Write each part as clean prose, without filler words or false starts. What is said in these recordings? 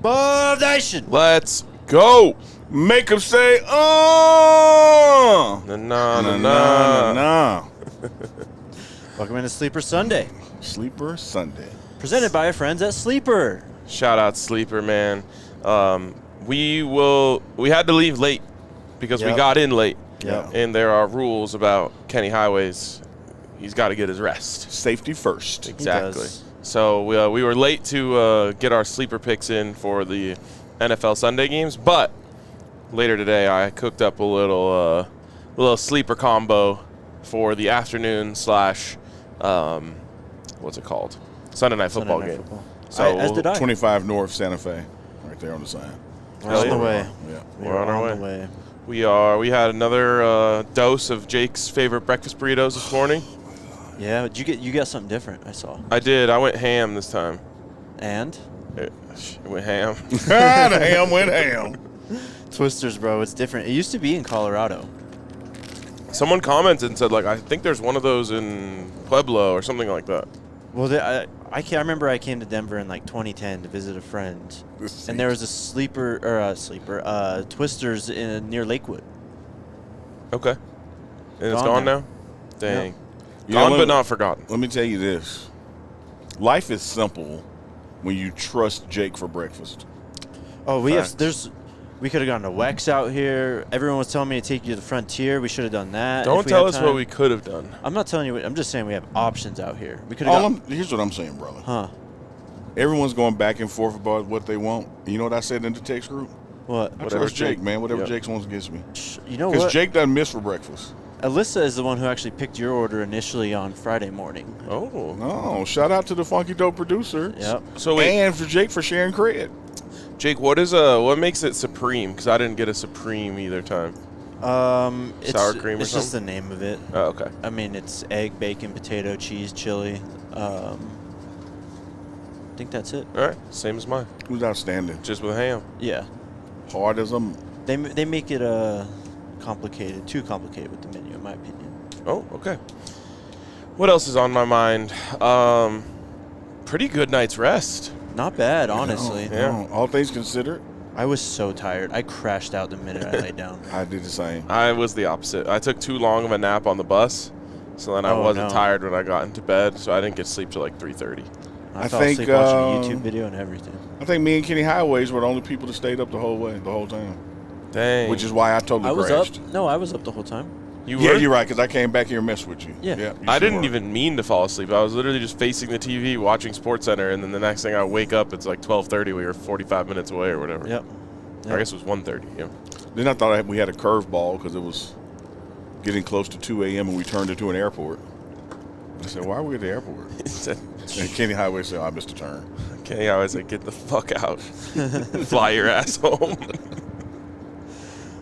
Football Nation. Let's go. Make them say, Na na na na. Welcome into Sleeper Sunday. Sleeper Sunday. Presented by our friends at Sleeper. Shout out Sleeper, man. We had to leave late because we got in late. Yep. And there are rules about Kenny Highways. He's got to get his rest. Safety first. Exactly. So we were late to get our sleeper picks in for the NFL Sunday games, but later today I cooked up a little sleeper combo for the afternoon / what's it called? Sunday night football game. Football. So As did I. 25 North Santa Fe, right there on the sign. We're on the way. Yeah. We're on our the way. We had another dose of Jake's favorite breakfast burritos this morning. Yeah, but you got something different, I saw. I did. I went ham this time. And? It went ham. The ham went ham. Twisters, bro. It's different. It used to be in Colorado. Someone commented and said, like, I think there's one of those in Pueblo or something like that. Well, I remember I came to Denver in like 2010 to visit a friend, and there was a Twisters near Lakewood. Okay. And it's gone now? Dang. Yeah. Gone but not forgotten. Let me tell you this. Life is simple when you trust Jake for breakfast. Oh, we could have gone to Wex out here. Everyone was telling me to take you to the Frontier. We should have done that. Don't tell us what we could have done. I'm not telling you. I'm just saying we have options out here. We could have. Here's what I'm saying, brother. Huh? Everyone's going back and forth about what they want. You know what I said in the text group? What? I trust Jake, man. Whatever Jake wants gives me. You know what? Because Jake doesn't miss for breakfast. Alyssa is the one who actually picked your order initially on Friday morning. Oh, shout out to the Funky Dope producer. Yep. So wait, and for Jake for sharing credit. Jake, what makes it supreme? Because I didn't get a supreme either time. Sour cream or It's just the something? name of it. Oh, okay. I mean, it's egg, bacon, potato, cheese, chili. I think that's it. All right, same as mine. Who's outstanding? Just with ham. Yeah. Hard as a... They make it complicated, too complicated with the menu, in my opinion. Oh, okay. What else is on my mind? Pretty good night's rest. Not bad, honestly. Yeah. All things considered, I was so tired. I crashed out the minute I laid down. I did the same. I was the opposite. I took too long of a nap on the bus, so then I wasn't tired when I got into bed, so I didn't get sleep till like 3:30. I fell asleep watching a YouTube video and everything. I think me and Kenny Highways were the only people that stayed up the whole time. Dang. Which is why I totally crashed. No, I was up the whole time. You Yeah, were? you're right, because I came back here and messed with you. Yeah. I didn't even mean to fall asleep. I was literally just facing the TV, watching SportsCenter, and then the next thing I wake up, it's like 12:30. We were 45 minutes away or whatever. Yep. I guess it was 1:30. Yeah. Then I thought we had a curveball because it was getting close to 2 a.m. and we turned into an airport. I said, why are we at the airport? And Kenny Highway said, I missed a turn. Okay, I was like, get the fuck out. Fly your ass home.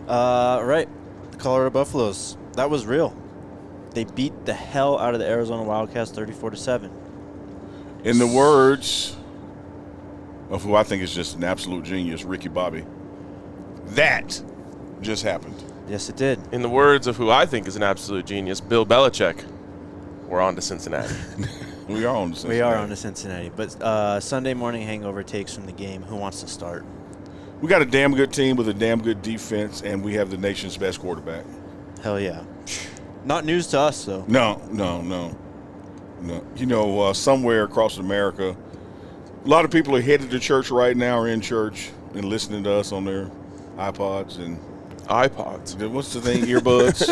Right. The Colorado Buffaloes. That was real. They beat the hell out of the Arizona Wildcats 34-7. In the words of who I think is just an absolute genius, Ricky Bobby, that just happened. Yes, it did. In the words of who I think is an absolute genius, Bill Belichick, we're on to Cincinnati. We are on to Cincinnati. We are on to Cincinnati. But Sunday morning hangover takes from the game. Who wants to start? We got a damn good team with a damn good defense, and we have the nation's best quarterback. Hell yeah. Not news to us, though. No. You know, somewhere across America, a lot of people are headed to church right now or in church and listening to us on their iPods and iPods. What's the thing? Earbuds?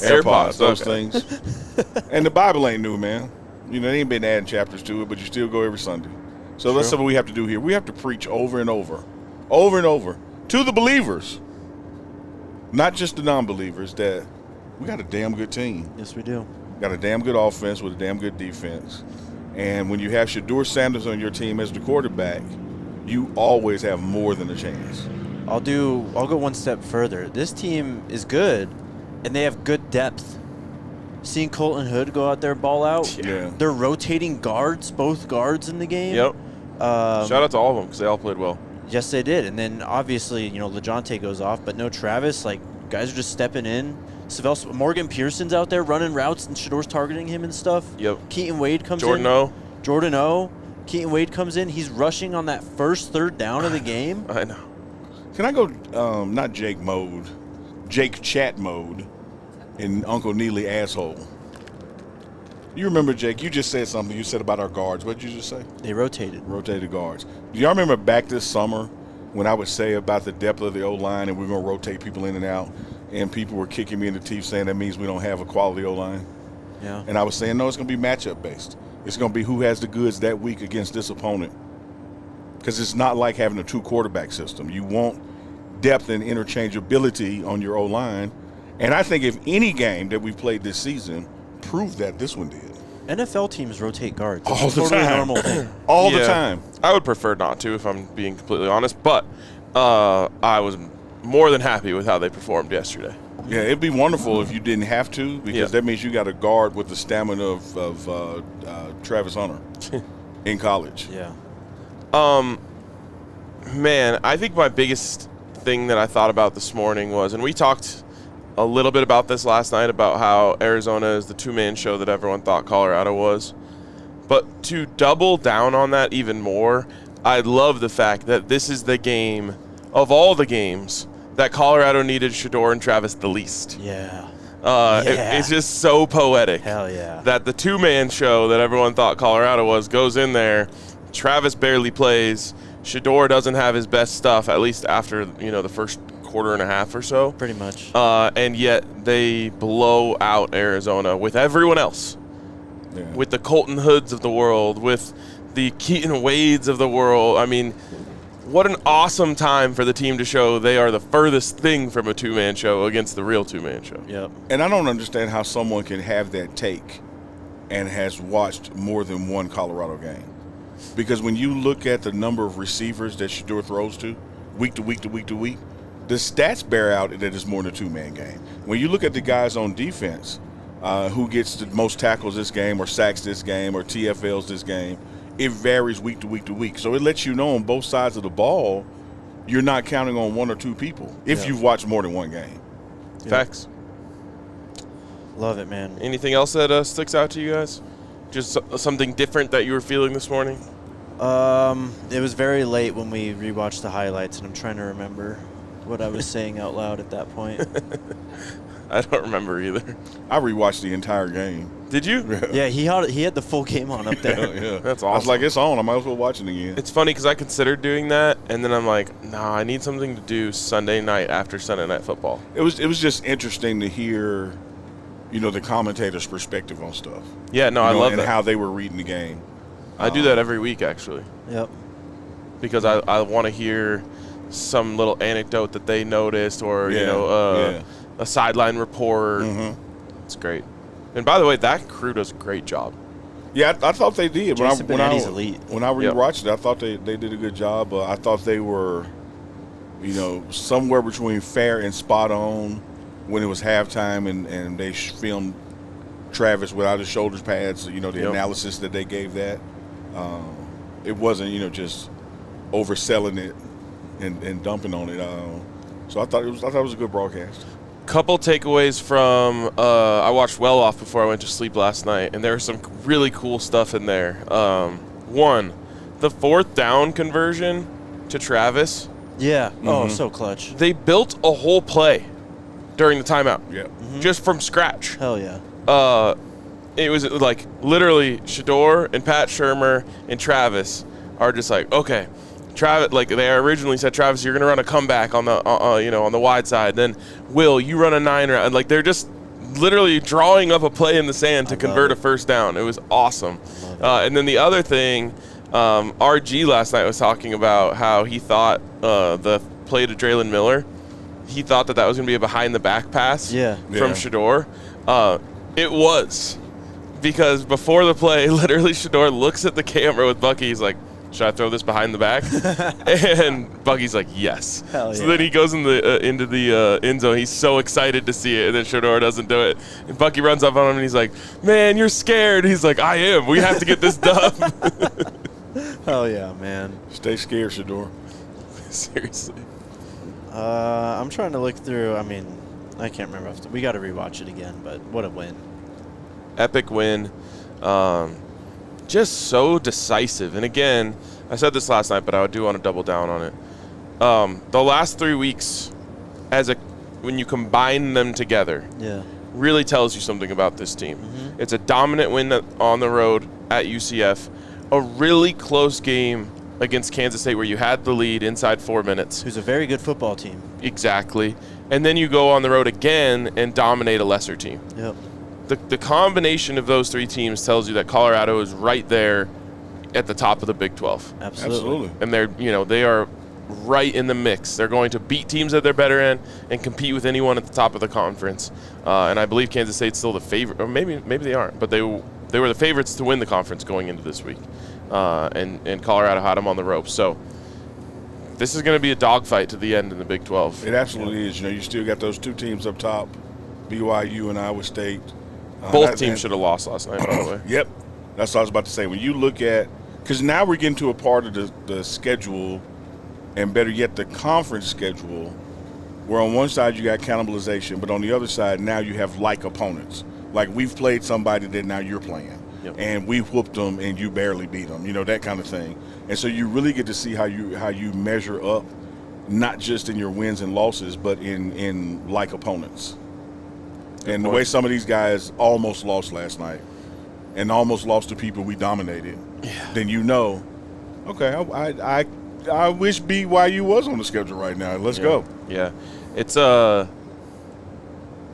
AirPods. Those okay. things. And the Bible ain't new, man. You know, they ain't been adding chapters to it, but you still go every Sunday. So that's what we have to do here. We have to preach over and over to the believers, not just the non-believers, that we got a damn good team. Yes, we do. Got a damn good offense with a damn good defense. And when you have Shedeur Sanders on your team as the quarterback, you always have more than a chance. I'll go one step further. This team is good, and they have good depth. Seeing Colton Hood go out there and ball out. Yeah. They're rotating guards, both guards in the game. Yep. Shout out to all of them because they all played well. Yes, they did. And then obviously, LeJonte goes off, but no Travis. Like, guys are just stepping in. Morgan Pearson's out there running routes and Shedeur's targeting him and stuff. Yep. Keaton Wade comes Jordan in. O. Jordan O. Keaton Wade comes in. He's rushing on that first third down of the game. I know. Can I go not Jake mode, Jake chat mode in Uncle Neely asshole? You remember, Jake, you just said something you said about our guards. What did you just say? They rotated. Rotated guards. Do y'all remember back this summer when I would say about the depth of the O-line and we're going to rotate people in and out, and people were kicking me in the teeth saying that means we don't have a quality O-line? Yeah. And I was saying, no, it's going to be matchup based. It's going to be who has the goods that week against this opponent. Because it's not like having a 2-quarterback system. You want depth and interchangeability on your O-line. And I think if any game that we've played this season proved that, this one did. NFL teams rotate guards. All the totally time. normal thing. All the time. I would prefer not to, if I'm being completely honest. But I was more than happy with how they performed yesterday. Yeah, it'd be wonderful if you didn't have to, because that means you got a guard with the stamina of Travis Hunter in college. Yeah. Man, I think my biggest thing that I thought about this morning was, and we talked a little bit about this last night, about how Arizona is the two-man show that everyone thought Colorado was. But to double down on that even more, I love the fact that this is the game of all the games that Colorado needed Shedeur and Travis the least. Yeah. It's just so poetic. Hell yeah. That the two-man show that everyone thought Colorado was goes in there. Travis barely plays. Shedeur doesn't have his best stuff, at least after the first quarter and a half or so. Pretty much. And yet they blow out Arizona with everyone else. Yeah. With the Colton Hoods of the world, with the Keaton Wades of the world. I mean, what an awesome time for the team to show they are the furthest thing from a two-man show against the real two-man show. Yep. And I don't understand how someone can have that take and has watched more than one Colorado game. Because when you look at the number of receivers that Shedeur throws to, week to week to week to week, the stats bear out that it's more than a two-man game. When you look at the guys on defense, who gets the most tackles this game or sacks this game or TFLs this game, it varies week to week to week. So it lets you know on both sides of the ball, you're not counting on one or two people if you've watched more than one game. Yep. Facts. Love it, man. Anything else that sticks out to you guys? Just something different that you were feeling this morning? It was very late when we rewatched the highlights, and I'm trying to remember what I was saying out loud at that point. I don't remember either. I rewatched the entire game. Did you? Yeah, he had the full game on up there. Yeah. That's awesome. I was like, it's on. I might as well watch it again. It's funny because I considered doing that, and then I'm like, nah, I need something to do Sunday night after Sunday Night Football. It was just interesting to hear, the commentator's perspective on stuff. Yeah, no, I love and that. how they were reading the game. I do that every week, actually. Yep. Because I want to hear some little anecdote that they noticed, or a sideline report. Mm-hmm. It's great. And by the way, that crew does a great job. Yeah, I thought they did. Jason Benetti's elite. When I rewatched it, I thought they did a good job. I thought they were, somewhere between fair and spot on when it was halftime, and they filmed Travis without his shoulder pads. The analysis that they gave that. It wasn't, just overselling it and dumping on it. So I thought it was a good broadcast. Couple takeaways from I watched Well Off before I went to sleep last night, and there was some really cool stuff in there. One, the fourth down conversion to Travis. Yeah. Mm-hmm. Oh, so clutch. They built a whole play during the timeout. Yeah. Mm-hmm. Just from scratch. Hell yeah. It was like literally Shedeur and Pat Shurmur and Travis are just like, okay, Travis, like they originally said, Travis, you're gonna run a comeback on the on the wide side. Then Will, you run a 9 route, and like they're just literally drawing up a play in the sand to convert a first down. It was awesome. And then the other thing, RG last night was talking about how he thought the play to Draylon Miller, he thought that was gonna be a behind the back pass from Shedeur. It was. Because before the play, literally Shedeur looks at the camera with Bucky. He's like, should I throw this behind the back? And Bucky's like, yes. Hell so yeah. then he goes into the end zone. He's so excited to see it, and then Shedeur doesn't do it. And Bucky runs up on him, and he's like, man, you're scared. He's like, I am. We have to get this done. Hell yeah, man. Stay scared, Shedeur. Seriously. I'm trying to look through. I mean, I can't remember. We got to rewatch it again, but what a win. Epic win. just so decisive. And again, I said this last night, but I do want to double down on it. The last 3 weeks, when you combine them together, really tells you something about this team. Mm-hmm. It's a dominant win on the road at UCF, a really close game against Kansas State where you had the lead inside 4 minutes. Who's a very good football team. Exactly. And then you go on the road again and dominate a lesser team. Yep. The combination of those three teams tells you that Colorado is right there at the top of the Big 12. Absolutely. And they are right in the mix. They're going to beat teams that they're better in and compete with anyone at the top of the conference. And I believe Kansas State's still the favorite, or maybe they aren't, but they were the favorites to win the conference going into this week. And Colorado had them on the ropes. So this is going to be a dogfight to the end in the Big 12. It absolutely is. You still got those two teams up top, BYU and Iowa State. Both teams should have lost last night, by the way. Yep. That's what I was about to say. When you look at – because now we're getting to a part of the schedule, and better yet, the conference schedule, where on one side you got cannibalization, but on the other side now you have like opponents. Like we've played somebody that now you're playing. Yep. And we whooped them and you barely beat them, that kind of thing. And so you really get to see how you measure up, not just in your wins and losses, but in like opponents. And the way some of these guys almost lost last night and almost lost to people we dominated, then okay, I wish BYU was on the schedule right now. Let's go. Yeah.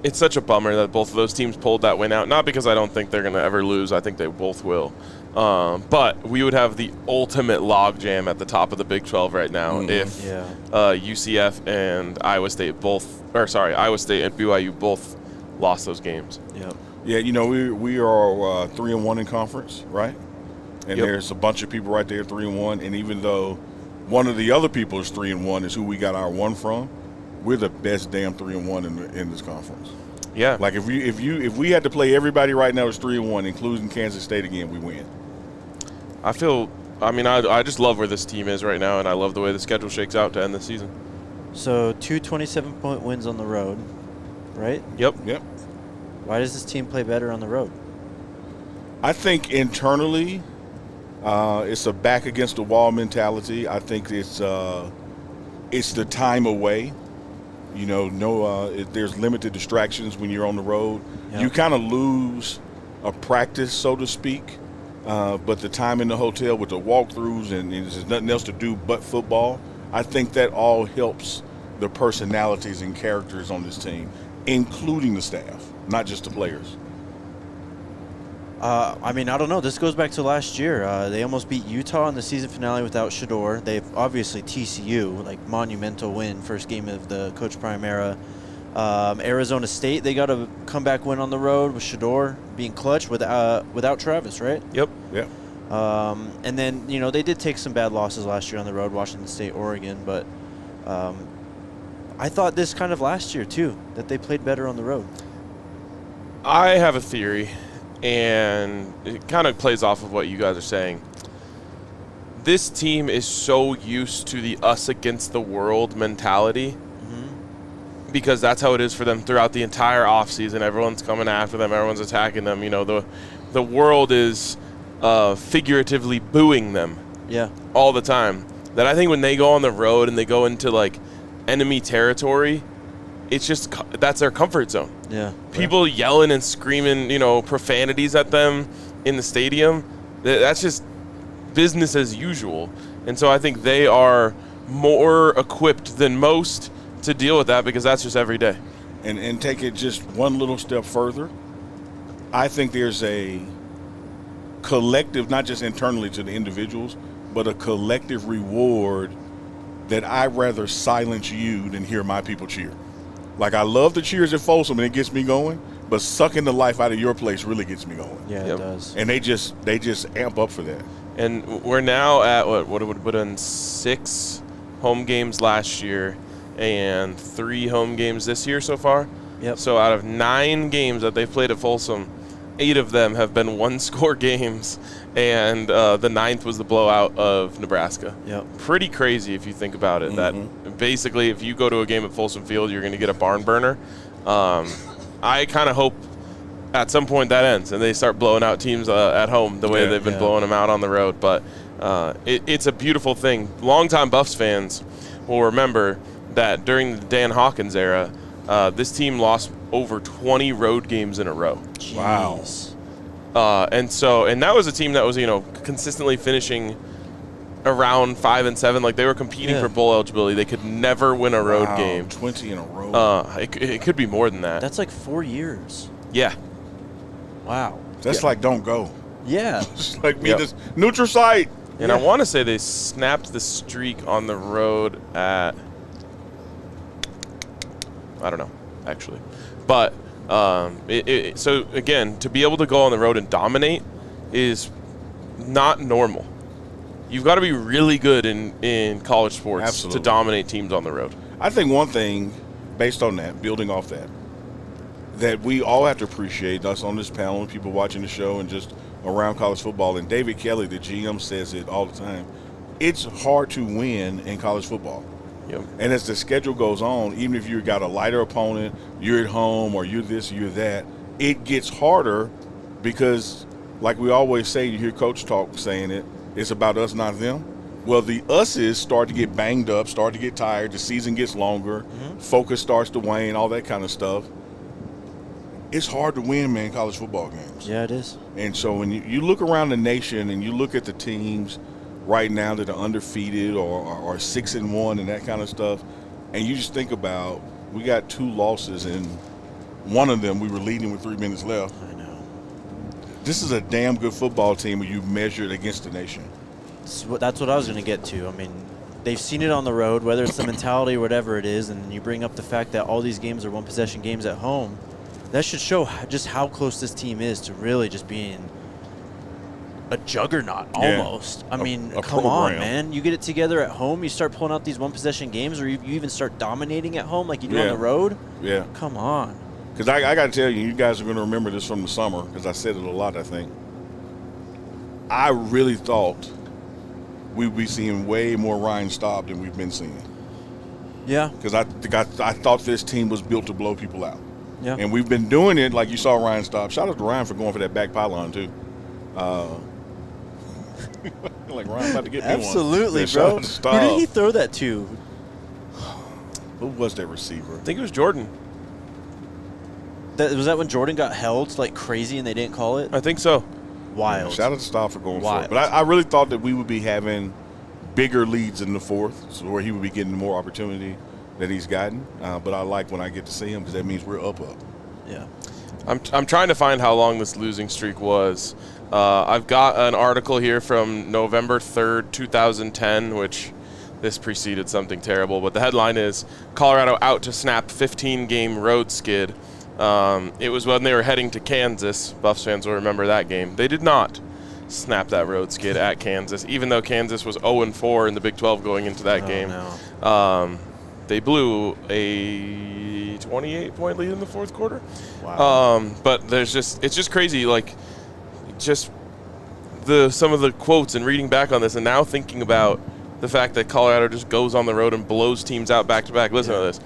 It's such a bummer that both of those teams pulled that win out. Not because I don't think they're going to ever lose. I think they both will. But we would have the ultimate logjam at the top of the Big 12 right now if UCF and Iowa State and BYU both lost those games. Yep. Yeah, we are 3-1 in conference, right? And there's a bunch of people right there 3-1. And even though one of the other people is 3-1 is who we got our one from, we're the best damn 3-1 in this conference. Yeah. Like if we had to play everybody right now as 3-1, including Kansas State again, we win. I just love where this team is right now, and I love the way the schedule shakes out to end the season. So 2 27-point wins on the road, right? Yep. Why does this team play better on the road? I think internally, it's a back against the wall mentality. I think it's the time away. There's limited distractions when you're on the road. Yep. You kind of lose a practice, so to speak. But the time in the hotel with the walkthroughs and there's nothing else to do but football, I think that all helps the personalities and characters on this team, including the staff, not just the players. I don't know. This goes back to last year. They almost beat Utah in the season finale without Shedeur. They've obviously TCU, monumental win, first game of the Coach Prime era. Arizona State, they got a comeback win on the road with Shedeur being clutch without Travis, right? Yep. Yeah. And then, they did take some bad losses last year on the road, Washington State, Oregon. But I thought this kind of last year, too, that they played better on the road. I have a theory, and it kind of plays off of what you guys are saying. This team is so used to the us against the world mentality because that's how it is for them throughout the entire offseason. Everyone's coming after them. Everyone's attacking them. The world is figuratively booing them all the time. That I think when they go on the road and they go into, enemy territory, it's just that's their comfort zone. Yeah. People yelling and screaming, profanities at them in the stadium, that's just business as usual. And so I think they are more equipped than most to deal with that because that's just every day. And take it just one little step further. I think there's a collective, not just internally to the individuals, but a collective reward that I'd rather silence you than hear my people cheer. I love the cheers at Folsom and it gets me going, but sucking the life out of your place really gets me going. Yeah, It does. And they just amp up for that. And we're now at what it would have been 6 home games last year and 3 home games this year so far. Yep. So out of 9 games that they've played at Folsom, 8 of them have been one-score games, and the 9th was the blowout of Nebraska. Yep. Pretty crazy if you think about it. That basically, if you go to a game at Folsom Field, you're going to get a barn burner. I kind of hope at some point that ends, and they start blowing out teams at home the way they've been blowing them out on the road. But it's a beautiful thing. Longtime Buffs fans will remember that during the Dan Hawkins era, this team lost over 20 road games in a row. Jeez. Wow. And that was a team that was, consistently finishing around 5 and 7. Like, they were competing for bowl eligibility. They could never win a road game. 20 in a row. It could be more than that. That's like 4 years. Yeah. Wow. That's like don't go. Yeah. It's like me this neutral site. And I want to say they snapped the streak on the road at, I don't know, actually. But so, again, to be able to go on the road and dominate is not normal. You've got to be really good in college sports to dominate teams on the road. I think one thing, based on that, building off that we all have to appreciate, us on this panel and people watching the show and just around college football, and David Kelly, the GM, says it all the time, it's hard to win in college football. Yep. And as the schedule goes on, even if you've got a lighter opponent, you're at home or you're this, you're that, it gets harder because, like we always say, you hear Coach talk saying it, it's about us, not them. Well, the us's start to get banged up, start to get tired, the season gets longer, focus starts to wane, all that kind of stuff. It's hard to win, man, college football games. Yeah, it is. And so when you look around the nation and you look at the teams right now that are undefeated or 6-1 and that kind of stuff, and you just think about, we got 2 losses, and one of them we were leading with 3 minutes left. I know. This is a damn good football team when you measure it against the nation. That's what I was going to get to. I mean, they've seen it on the road, whether it's the mentality or whatever it is, and you bring up the fact that all these games are one-possession games at home. That should show just how close this team is to really just being a juggernaut almost. I mean, come on, man. You get it together at home, you start pulling out these one-possession games, or you even start dominating at home like you do on the road. Yeah. Come on. Because I got to tell you, you guys are going to remember this from the summer because I said it a lot, I think. I really thought we'd be seeing way more Ryan Staub than we've been seeing. Yeah. Because I thought this team was built to blow people out. Yeah. And we've been doing it like you saw Ryan Staub. Shout out to Ryan for going for that back pylon, too. Like Ryan about to get me one. Absolutely, Yeah, bro. Staub. Who did he throw that to? Who was that receiver? I think it was Jordan. Was that when Jordan got held like crazy and they didn't call it? I think so. Wild. Yeah, shout out to Staub for going for Wild. it. But I really thought that we would be having bigger leads in the fourth, so where he would be getting more opportunity that he's gotten. But I like when I get to see him because that means we're up. Yeah. I'm trying to find how long this losing streak was. I've got an article here from November 3rd, 2010, which this preceded something terrible. But the headline is, Colorado out to snap 15-game road skid. It was when they were heading to Kansas. Buffs fans will remember that game. They did not snap that road skid at Kansas, even though Kansas was 0-4 in the Big 12 going into that game. No. They blew a 28-point lead in the fourth quarter. Wow. But it's just crazy. Like, just some of the quotes and reading back on this, and now thinking about the fact that Colorado just goes on the road and blows teams out back to back. Listen to this.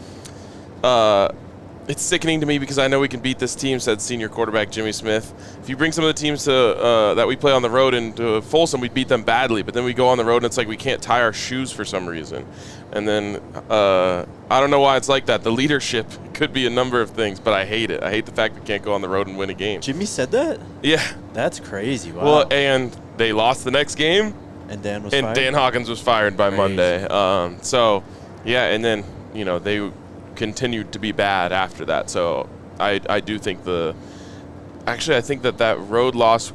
It's sickening to me because I know we can beat this team, said senior quarterback Jimmy Smith. If you bring some of the teams that we play on the road into Folsom, we beat them badly. But then we go on the road and it's like we can't tie our shoes for some reason. And then I don't know why it's like that. The leadership could be a number of things, but I hate it. I hate the fact we can't go on the road and win a game. Jimmy said that? Yeah. That's crazy. Wow. Well, and they lost the next game. And Dan was and fired? Dan Hawkins was fired by Crazy. Monday. So, yeah, and then, they continued to be bad after that. So I do think I think that road loss,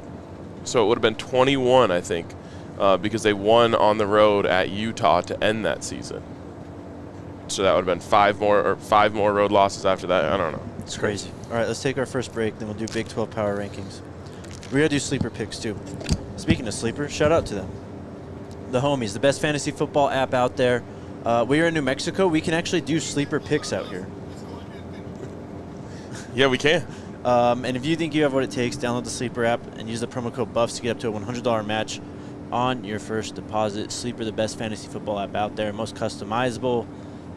so it would have been 21, I think, because they won on the road at Utah to end that season. So that would have been five more road losses after that. I don't know. It's crazy. All right, let's take our first break, then we'll do Big 12 power rankings. We got to do sleeper picks, too. Speaking of sleepers, shout out to them. The homies, the best fantasy football app out there. We are in New Mexico. We can actually do sleeper picks out here. Yeah, we can. And if you think you have what it takes, download the Sleeper app and use the promo code BUFFS to get up to a $100 match on your first deposit. Sleeper, the best fantasy football app out there, most customizable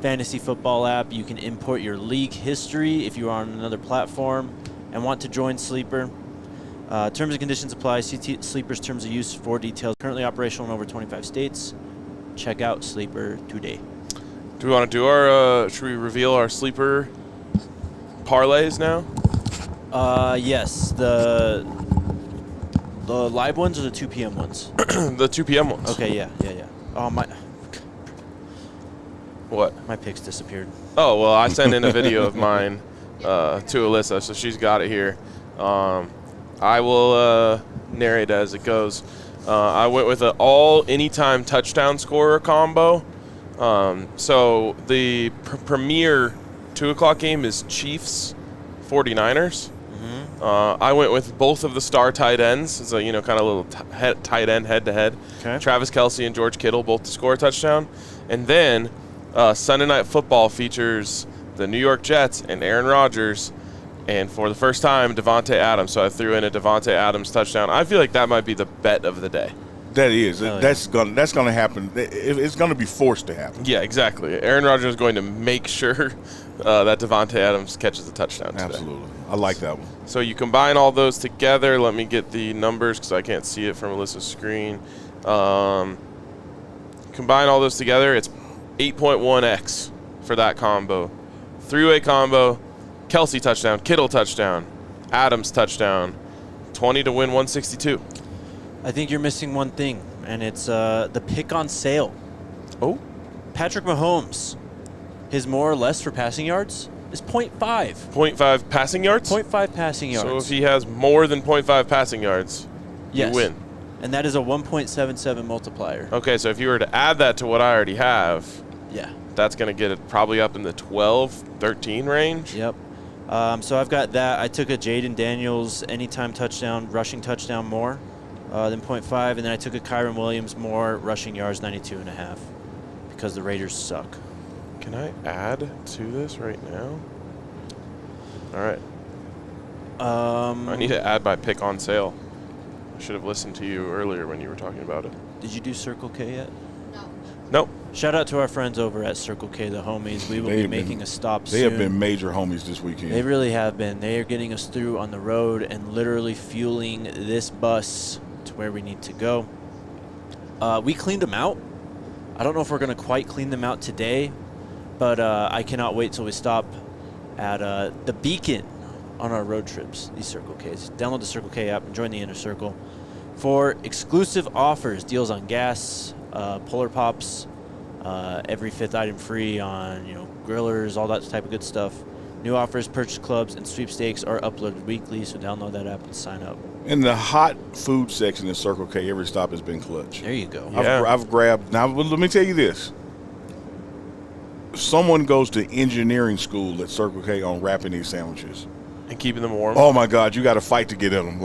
fantasy football app. You can import your league history if you are on another platform. and want to join Sleeper. Terms and conditions apply. See Sleeper's terms of use for details. Currently operational in over 25 states. Check out Sleeper today. Do we want to do our, should we reveal our Sleeper parlays now? Yes. The live ones or the 2 p.m. ones? The 2 p.m. ones. Okay, yeah. Oh, What? my picks disappeared. Oh, well, I sent in a video of mine to Alyssa, so she's got it here. I will narrate as it goes. I went with an all-anytime touchdown scorer combo. So the premier 2 o'clock game is Chiefs 49ers. I went with both of the star tight ends. It's a, kind of little tight end head-to-head. Okay. Travis Kelce and George Kittle both to score a touchdown. And then Sunday Night Football features the New York Jets and Aaron Rodgers. And for the first time, Devontae Adams. So I threw in a Devontae Adams touchdown. I feel like that might be the bet of the day. That is. Oh, that's gonna happen. It's gonna be forced to happen. Yeah, exactly. Aaron Rodgers is going to make sure that Devontae Adams catches a touchdown today. Absolutely. I like that one. So you combine all those together. Let me get the numbers because I can't see it from Alyssa's screen. Combine all those together, it's 8.1x for that combo. 3-way combo, Kelce touchdown, Kittle touchdown, Adams touchdown, 20 to win 162. I think you're missing one thing, and it's the pick on sale. Oh? Patrick Mahomes, his more or less for passing yards is 0.5. 0.5 passing yards? 0.5 passing yards. So if he has more than 0.5 passing yards, yes. you win. And that is a 1.77 multiplier. Okay, so if you were to add that to what I already have, Yeah. that's going to get it probably up in the 12, 13 range. Yep. So I've got that. I took a Jaden Daniels anytime touchdown, rushing touchdown more than 0.5, and then I took a Kyron Williams more rushing yards, 92.5, because the Raiders suck. Can I add to this right now? All right. I need to add my pick on sale. I should have listened to you earlier when you were talking about it. Did you do Circle K yet? Nope. Shout out to our friends over at Circle K, the homies. We will be making a stop soon. They have been major homies this weekend. They really have been. They are getting us through on the road and literally fueling this bus to where we need to go. We cleaned them out. I don't know if we're going to quite clean them out today, but I cannot wait till we stop at the Beacon on our road trips, these Circle Ks. Download the Circle K app and join the Inner Circle for exclusive offers, deals on gas, Polar Pops, every 5th item free on grillers, all that type of good stuff. New offers, purchase clubs, and sweepstakes are uploaded weekly, so download that app and sign up. In the hot food section in Circle K, every stop has been clutch. There you go. Yeah. I've grabbed. Now, let me tell you this. Someone goes to engineering school at Circle K on wrapping these sandwiches. And keeping them warm. Oh, my God. You got to fight to get in them.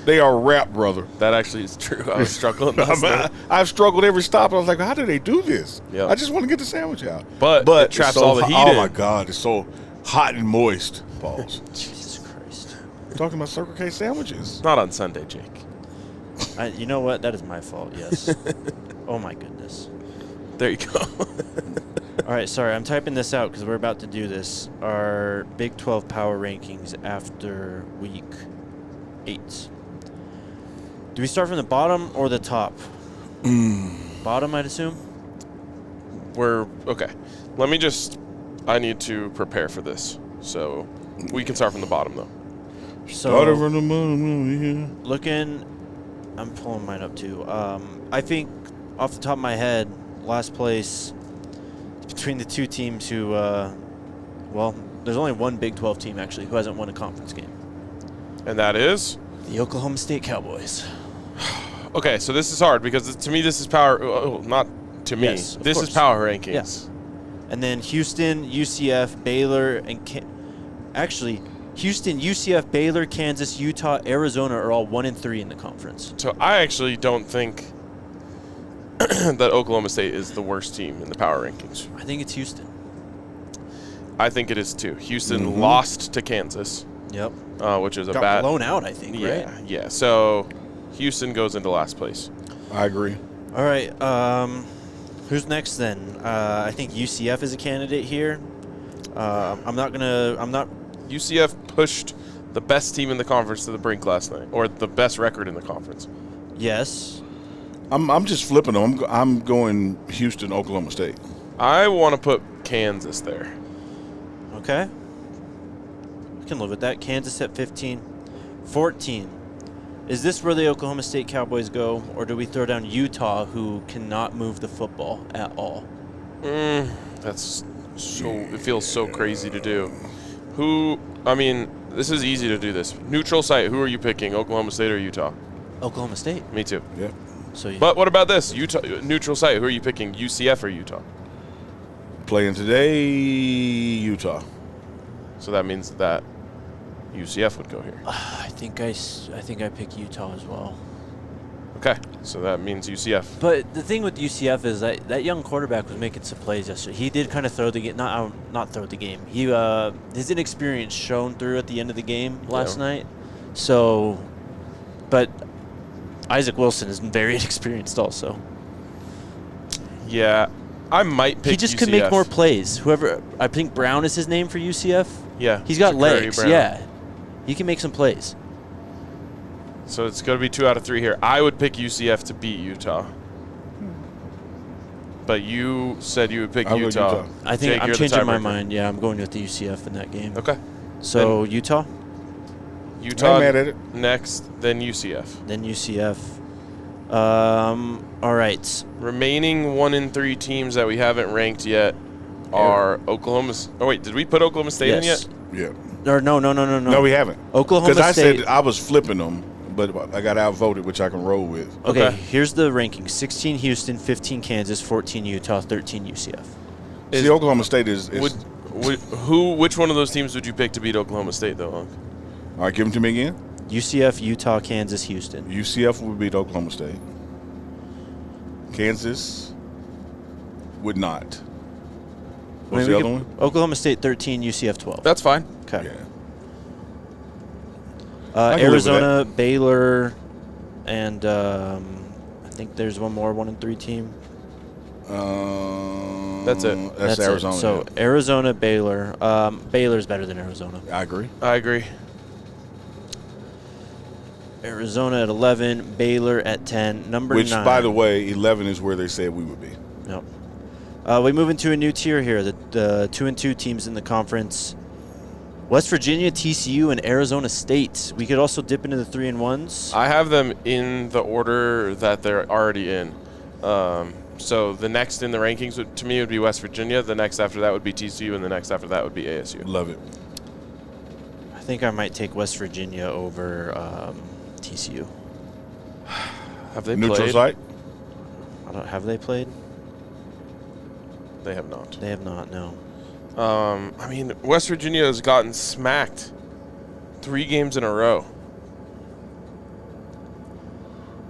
They are wrapped, brother. That actually is true. I was struggling last night. I've struggled every stop. I was like, how do they do this? Yep. I just want to get the sandwich out. But it it's traps so all the heat Oh, in. my God. It's so hot and moist. Balls. Jesus Christ. We're talking about Circle K sandwiches. Not on Sunday, Jake. You know what? That is my fault, yes. Oh, my goodness. There you go. All right, sorry, I'm typing this out because we're about to do this. Our Big 12 power rankings after week 8. Do we start from the bottom or the top? Bottom, I'd assume? We're okay. I need to prepare for this. So we can start from the bottom, though. Started So, from the moon, looking, I'm pulling mine up too. I think off the top of my head, last place between the two teams who, there's only one Big 12 team actually who hasn't won a conference game. And that is? The Oklahoma State Cowboys. Okay, so this is hard because to me this is power. Not to me. Yes, of this is course. power rankings. Yes. And then Houston, UCF, Baylor, and Houston, UCF, Baylor, Kansas, Utah, Arizona are all 1-3 in the conference. So I actually don't think that Oklahoma State is the worst team in the power rankings. I think it's Houston. I think it is too. Houston lost to Kansas. Yep. Which is a Got bad. blown out, I think, Yeah, right? yeah. So Houston goes into last place. I agree. All right. Who's next then? I think UCF is a candidate here. I'm not UCF pushed the best team in the conference to the brink last night, or the best record in the conference. Yes. I'm just flipping them. I'm going Houston, Oklahoma State. I want to put Kansas there. Okay. I can live with that. Kansas at 15. 14. Is this where the Oklahoma State Cowboys go, or do we throw down Utah, who cannot move the football at all? That's so. It feels so crazy to do. This is easy to do this. Neutral site. Who are you picking? Oklahoma State or Utah? Oklahoma State. Me too. Yeah. So. But what about this? Utah neutral site. Who are you picking? UCF or Utah? Playing today, Utah. So that means that UCF would go here. I think I pick Utah as well. Okay, so that means UCF. But the thing with UCF is that young quarterback was making some plays yesterday. He did kind of throw the game, not throw the game. He his inexperience shone through at the end of the game last night. So, but Isaac Wilson is very inexperienced also. Yeah, I might pick. He just UCF. could make more plays. Whoever, I think Brown is his name for UCF. Yeah, he's got Sha'Carri legs. Brown. Yeah, he can make some plays. So it's going to be 2 out of 3 here. I would pick UCF to beat Utah. But you said you would pick Utah. I think Jake, I'm you're the changing my tiebreaker. mind. Yeah, I'm going with the UCF in that game. Okay. So Utah, Utah I'm mad at it. next, then UCF. then UCF. All right. Remaining 1 and 3 teams that we haven't ranked yet are Oklahoma. Oh wait, did we put Oklahoma State in yet? Yeah. Or no. No, we haven't. Oklahoma Because I State. said I was flipping them, but I got outvoted, which I can roll with. Okay, Okay. here's the rankings: 16 Houston, 15 Kansas, 14 Utah, 13 UCF. See, Oklahoma State is Which one of those teams would you pick to beat Oklahoma State though? Hunk? all right, give them to me again. UCF, Utah, Kansas, Houston. UCF would beat Oklahoma State. Kansas would not. What's the other one? Oklahoma State 13, UCF 12. That's fine. Okay. Yeah. I can live with Arizona, Baylor, and I think there's one more 1 and 3 team. That's it. That's Arizona. So Arizona, Baylor. Baylor's better than Arizona. I agree. I agree. Arizona at 11, Baylor at 10. Number 9. Which, by the way, 11 is where they said we would be. Yep. We move into a new tier here. The 2 and 2 teams in the conference. West Virginia, TCU, and Arizona State. We could also dip into the 3 and 1s. I have them in the order that they're already in. So the next in the rankings to me would be West Virginia. The next after that would be TCU, and the next after that would be ASU. Love it. I think I might take West Virginia over TCU. Have they Neutral played? site? Have they played? They have not. They have not, no. West Virginia has gotten smacked 3 games in a row.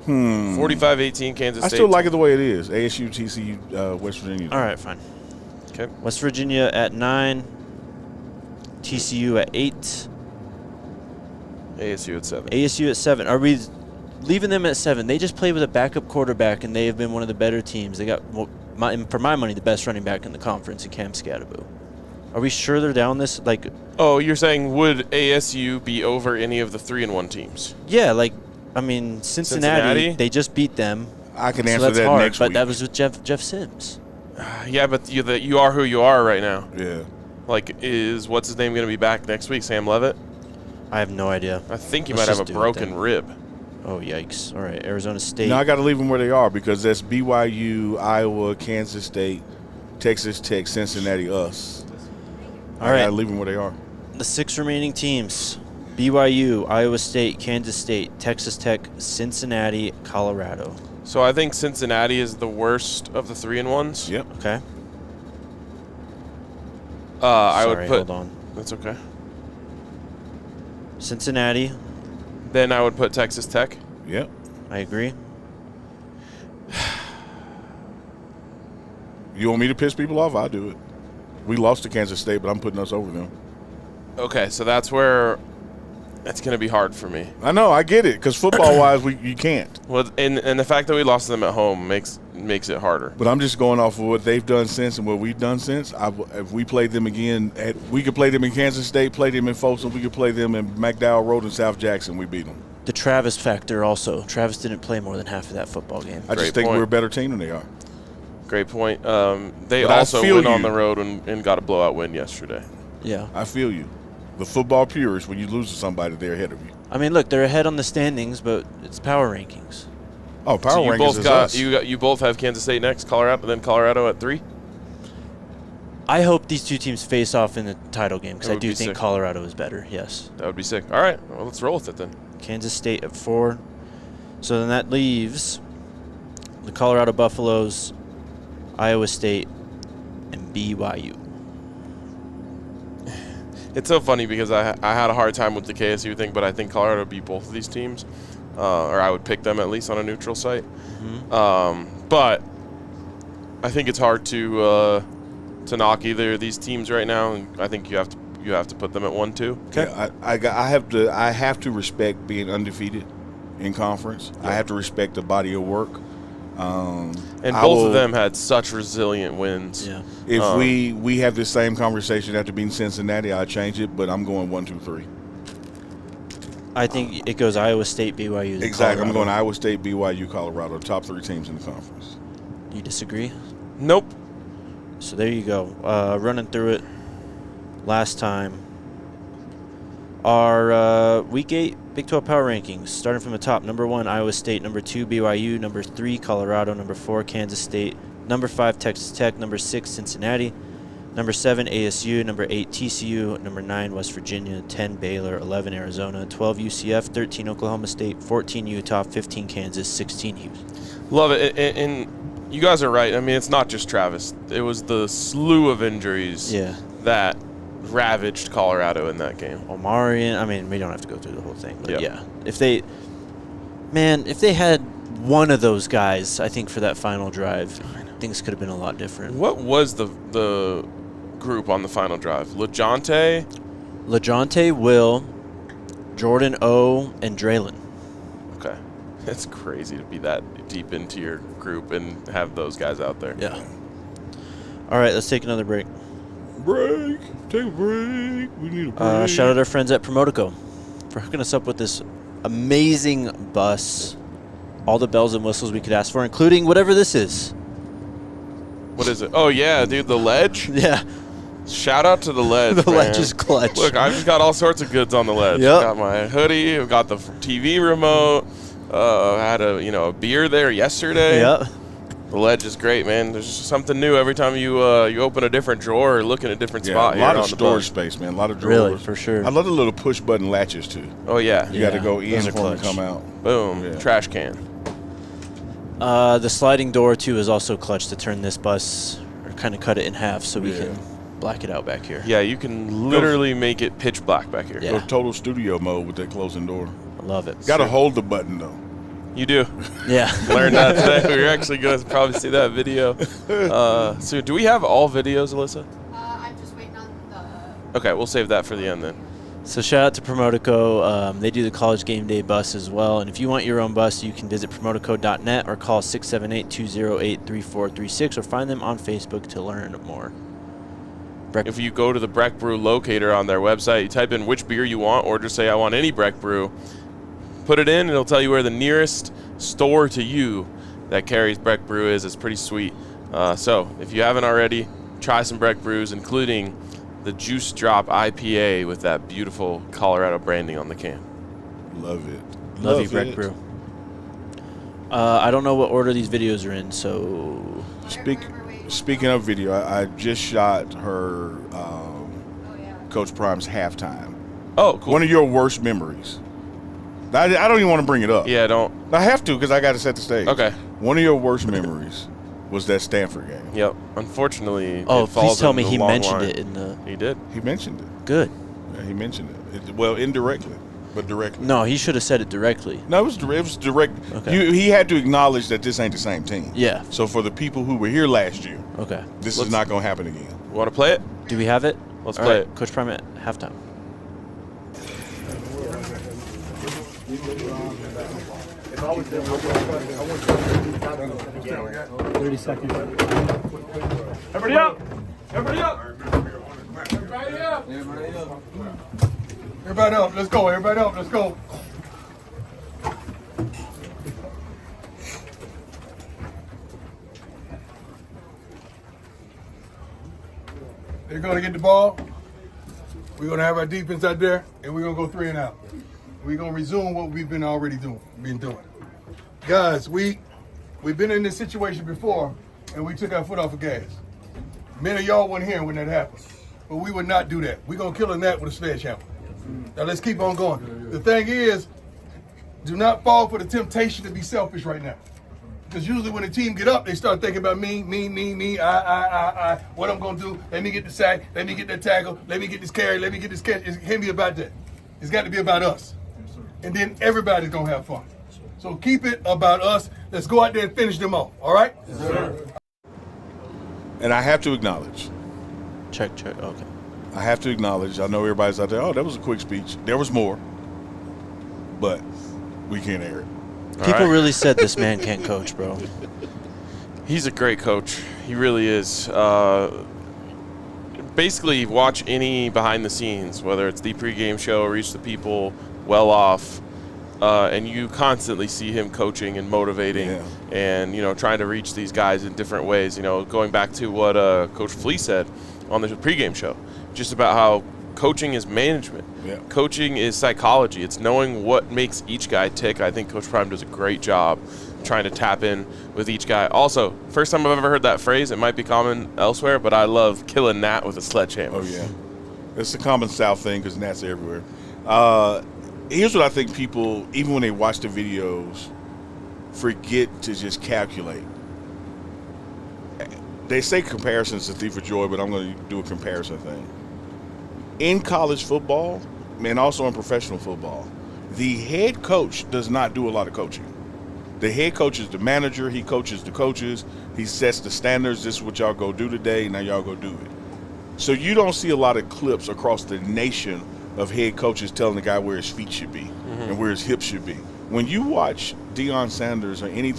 45-18 Kansas I State. still like it the way it is. ASU, TCU, West Virginia. All right, fine. Okay. West Virginia at 9, TCU at 8, ASU at 7. ASU at 7. Are we leaving them at 7? They just played with a backup quarterback, and they have been one of the better teams. They got, for my money, the best running back in the conference in Cam Scadaboo. Are we sure they're down this? Oh, you're saying would ASU be over any of the 3 and 1 teams? Yeah, Cincinnati, they just beat them. I can So answer that's that hard, next but week. that was with Jeff Sims. Yeah, but you are who you are right now. Yeah. Is what's his name going to be back next week? Sam Levitt? I have no idea. I think he Let's might have just a do it broken then. rib. Oh, yikes. All right, Arizona State. No, I got to leave them where they are because that's BYU, Iowa, Kansas State, Texas Tech, Cincinnati, us. All I right. got to leave them where they are. The 6 remaining teams: BYU, Iowa State, Kansas State, Texas Tech, Cincinnati, Colorado. So I think Cincinnati is the worst of the 3 and 1s. Yep. Okay. I would Sorry, put. hold on. That's okay. Cincinnati, Then I would put Texas Tech. Yep. I agree. You want me to piss people off? I'll do it. We lost to Kansas State, but I'm putting us over them. Okay, so that's where it's going to be hard for me. I know. I get it because football-wise, you can't. Well, and the fact that we lost to them at home makes makes it harder. But I'm just going off of what they've done since and what we've done since. If we played them again, we could play them in Kansas State, play them in Folsom, we could play them in McDowell Road and South Jackson. We beat them. The Travis factor also. Travis didn't play more than half of that football game. I just think we're a better team than they are. Great point. They also went on the road and got a blowout win yesterday. Yeah. I feel you. The football purists, when you lose to somebody, they're ahead of you. I mean, look, they're ahead on the standings, but it's power rankings. Oh, power rankings is us. You both have Kansas State next, Colorado, then Colorado at 3? I hope these two teams face off in the title game because I do think sick. Colorado is better, yes. That would be sick. All right, well, let's roll with it then. Kansas State at 4. So then that leaves the Colorado Buffaloes, Iowa State, and BYU. It's so funny because I had a hard time with the KSU thing, but I think Colorado beat both of these teams, or I would pick them at least on a neutral site. Mm-hmm. But I think it's hard to knock either of these teams right now, and I think you have to put them at 1-2. Okay. Yeah, I have to respect being undefeated in conference. Yeah. I have to respect the body of work. And both of them had such resilient wins. Yeah. If we have this same conversation after beating Cincinnati, I'll change it, but I'm going 1-2-3. I think it goes Iowa State, BYU. Exactly. Colorado. I'm going Iowa State, BYU, Colorado, top 3 teams in the conference. You disagree? Nope. So there you go. Running through it last time. Our Week 8 Big 12 Power Rankings, starting from the top. Number 1, Iowa State. Number 2, BYU. Number 3, Colorado. Number 4, Kansas State. Number 5, Texas Tech. Number 6, Cincinnati. Number 7, ASU. Number 8, TCU. Number 9, West Virginia. 10, Baylor. 11, Arizona. 12, UCF. 13, Oklahoma State. 14, Utah. 15, Kansas. 16, Houston. Love it. And you guys are right. I mean, it's not just Travis. It was the slew of injuries that ravaged Colorado in that game. Omarion, I mean, we don't have to go through the whole thing, but yeah. If they had one of those guys, I think for that final drive, things could have been a lot different. What was the group on the final drive? LeJohntay, Will, Jordan O, and Draylon. Okay. It's crazy to be that deep into your group and have those guys out there. Yeah. All right, let's take another break. Take a break. We need a break. Shout out our friends at Promotico for hooking us up with this amazing bus. All the bells and whistles we could ask for, including whatever this is. What is it? Oh, yeah, dude, the ledge? Yeah. Shout out to the ledge, The ledge is clutch. Look, I've just got all sorts of goods on the ledge. Yep. Got my hoodie. I've got the TV remote. I had a beer there yesterday. Yep. The ledge is great, man. There's just something new every time you open a different drawer or look in a different spot. A lot of storage space, man. A lot of drawers. Really, for sure. I love the little push button latches too. Oh yeah. You got to go in before you come out. Boom. Yeah. Trash can. The sliding door too is also clutch to turn this bus or kind of cut it in half so we can black it out back here. Yeah, you can literally make it pitch black back here. Yeah. Go total studio mode with that closing door. I love it. Got to hold the button though. You do. Yeah. Learned that today. We're actually going to probably see that video. So do we have all videos, Alyssa? I'm just waiting on the... Okay, we'll save that for the end then. So shout out to Promotico. They do the college game day bus as well. And if you want your own bus, you can visit promotico.net or call 678-208-3436 or find them on Facebook to learn more. If you go to the Breck Brew locator on their website, you type in which beer you want or just say, I want any Breck Brew. Put it in, and it'll tell you where the nearest store to you that carries Breck Brew is. It's pretty sweet. So if you haven't already, try some Breck Brews, including the Juice Drop IPA with that beautiful Colorado branding on the can. Love it. Love you, Breck Brew. I don't know what order these videos are in, so... Speaking of video, I just shot her Coach Prime's halftime. Oh, cool. One of your worst memories. I don't even want to bring it up. Yeah, don't. I have to because I got to set the stage. Okay. One of your worst memories was that Stanford game. Yep. Unfortunately, oh, it falls please tell me in the he long mentioned line. it in the... He did. He mentioned it. Good. Yeah, he mentioned it. Well, indirectly, but directly. No, he should have said it directly. No, it was direct. Okay. He had to acknowledge that this ain't the same team. Yeah. So for the people who were here last year, Okay. this is not going to happen again. Want to play it? Do we have it? Let's All play right, it. Coach Prime at halftime. 30 seconds. Everybody up! Everybody up! Everybody up! Everybody up. Let's go. Everybody up. Let's go. They're going to get the ball. We're going to have our defense out there, and we're going to go 3 and out. We're going to resume what we've been already doing. Guys, we've been in this situation before, and we took our foot off the gas. Many of y'all weren't here when that happened, but we would not do that. We're going to kill a gnat with a sledgehammer. Now let's keep on going. The thing is, do not fall for the temptation to be selfish right now. Because usually when the team get up, they start thinking about me, I, what I'm going to do. Let me get the sack, let me get that tackle, let me get this carry, let me get this catch. It can't be about that. It's got to be about us. And then everybody's going to have fun. So keep it about us. Let's go out there and finish them off, all right? Yes, sir. And I have to acknowledge. Check. Okay. I have to acknowledge. I know everybody's out there. Oh, that was a quick speech. There was more, but we can't air it. People really said this man can't coach, bro. He's a great coach. He really is. Basically, watch any behind the scenes, whether it's the pregame show or Reach the People, Well Off, and you constantly see him coaching and motivating and, trying to reach these guys in different ways. Going back to what Coach Flea said on the pregame show, just about how coaching is management. Yeah. Coaching is psychology. It's knowing what makes each guy tick. I think Coach Prime does a great job trying to tap in with each guy. Also, first time I've ever heard that phrase. It might be common elsewhere, but I love killing gnat with a sledgehammer. Oh, yeah. It's a common South thing because gnats are everywhere. Here's what I think people, even when they watch the videos, forget to just calculate. They say comparisons to thief of joy, but I'm going to do a comparison thing. In college football, and also in professional football, the head coach does not do a lot of coaching. The head coach is the manager. He coaches the coaches. He sets the standards. This is what y'all go do today. Now y'all go do it. So you don't see a lot of clips across the nation of head coaches telling the guy where his feet should be and where his hips should be. When you watch Deion Sanders or any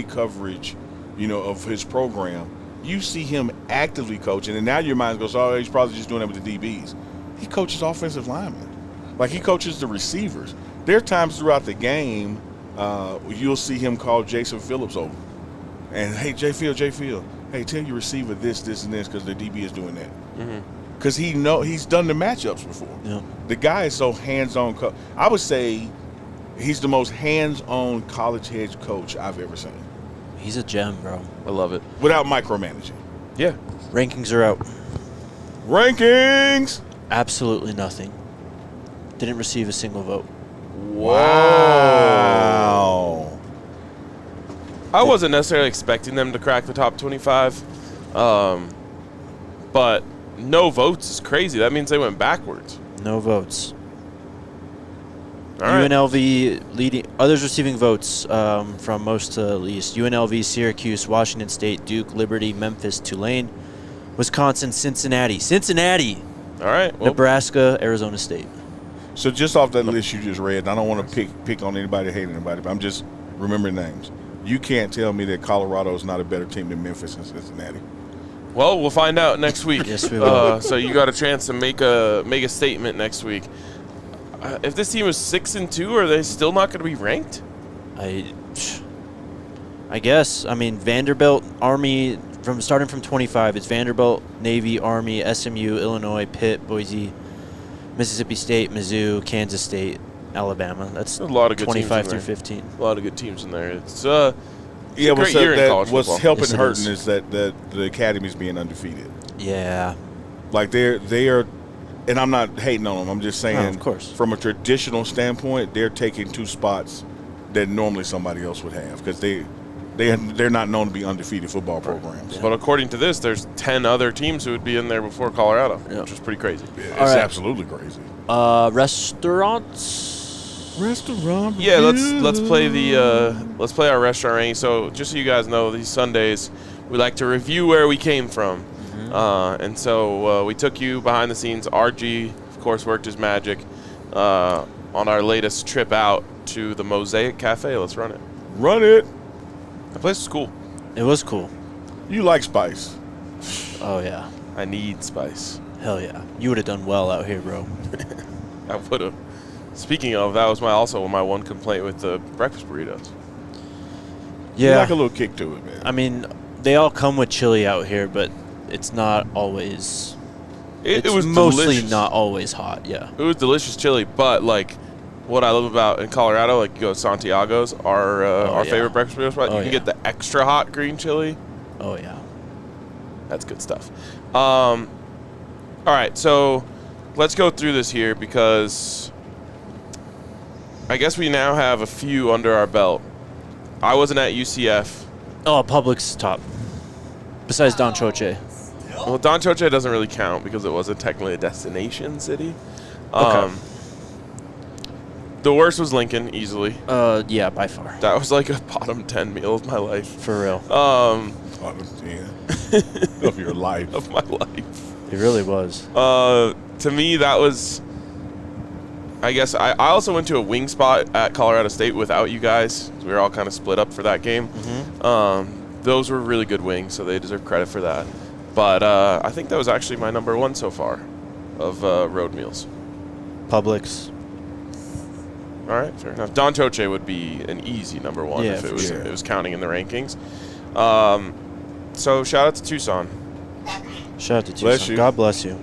coverage, of his program, you see him actively coaching, and now your mind goes, oh, he's probably just doing that with the DBs. He coaches offensive linemen. Like, he coaches the receivers. There are times throughout the game you'll see him call Jason Phillips over. And, hey, J. Field, hey, tell your receiver this, and this, because the DB is doing that. Because he's done the matchups before. Yeah. The guy is so hands-on. I would say he's the most hands-on college head coach I've ever seen. He's a gem, bro. I love it. Without micromanaging. Yeah. Rankings are out. Rankings! Absolutely nothing. Didn't receive a single vote. Wow. I wasn't necessarily expecting them to crack the top 25, but no votes is crazy. That means they went backwards. No votes. All right. UNLV leading. Others receiving votes from most to least. UNLV, Syracuse, Washington State, Duke, Liberty, Memphis, Tulane, Wisconsin, Cincinnati. All right. Well, Nebraska, Arizona State. So just off that list you just read, I don't want to pick on anybody, hate anybody, but I'm just remembering names. You can't tell me that Colorado is not a better team than Memphis and Cincinnati. Well, we'll find out next week. Yes, we will. So you got a chance to make a statement next week. If this team is 6-2, are they still not going to be ranked? I guess. I mean, Vanderbilt, Army, starting from 25, it's Vanderbilt, Navy, Army, SMU, Illinois, Pitt, Boise, Mississippi State, Mizzou, Kansas State, Alabama. That's a lot of good 25 teams through 15. A lot of good teams in there. It's a great year in college what's football. helping Yes, hurting is that the academy's being undefeated. Yeah. Like they are, and I'm not hating on them. I'm just saying, of course, from a traditional standpoint, they're taking 2 spots that normally somebody else would have because they're not known to be undefeated football programs. Yeah. But according to this, there's 10 other teams who would be in there before Colorado, which is pretty crazy. Yeah, it's absolutely crazy. Restaurants. Yeah, let's play our restaurant ranking. So just so you guys know, these Sundays we like to review where we came from, and so we took you behind the scenes. RG, of course, worked his magic on our latest trip out to the Mosaic Cafe. Let's run it. Run it. That place is cool. It was cool. You like spice. Oh, yeah. I need spice. Hell yeah. You would have done well out here, bro. I would have. Speaking of, that was my one complaint with the breakfast burritos. You Yeah. like a little kick to it, man. I mean, they all come with chili out here, but it's not always. It It's was mostly delicious. not always hot, yeah. It was delicious chili, but like what I love about in Colorado, like you go to Santiago's, our yeah. favorite breakfast burrito spot, Oh, you can yeah. get the extra hot green chili. Oh, yeah. That's good stuff. All right, so let's go through this here because I guess we now have a few under our belt. I wasn't at UCF. Oh, Publix top. Besides Don Choche. Well, Don Choche doesn't really count because it wasn't technically a destination city. Okay. The worst was Lincoln, easily. Yeah, by far. That was like a bottom 10 meal of my life. For real. Of your life. Of my life. It really was. To me, that was. I guess I also went to a wing spot at Colorado State without you guys. We were all kind of split up for that game. Those were really good wings, so they deserve credit for that. But I think that was actually my number one so far of road meals. Publix. All right, fair enough. Don Choche would be an easy number one Yeah, if for it was sure. if it was counting in the rankings. So shout out to Tucson. Shout out to Tucson. Bless you. God bless you.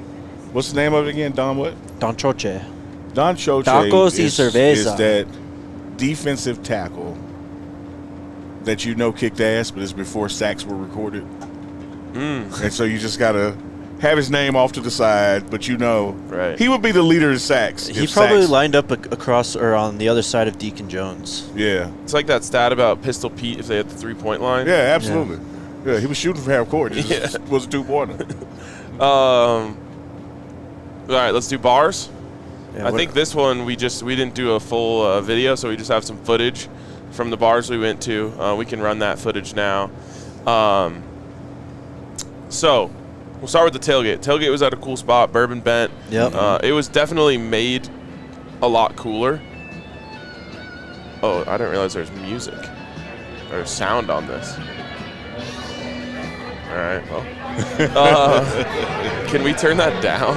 What's the name of it again? Don what? Don Choche. Don Choche Tacos y is cerveza. that defensive tackle that you know kicked ass, but it's before sacks were recorded. And so you just got to have his name off to the side, but you know Right. he would be the leader of sacks. He if probably sacks- lined up across or on the other side of Deacon Jones. Yeah. It's like that stat about Pistol Pete if they had the 3-point line. Yeah, absolutely. Yeah, he was shooting from half court. It just was a two-pointer. All right, let's do bars. Yeah, I think this one we didn't do a full video, so we just have some footage from the bars we went to. We can run that footage now. So we'll start with the tailgate. Tailgate was at a cool spot, Bourbon Bent. Yep. It was definitely made a lot cooler. Oh, I didn't realize there's music or sound on this. All right, well. Can we turn that down?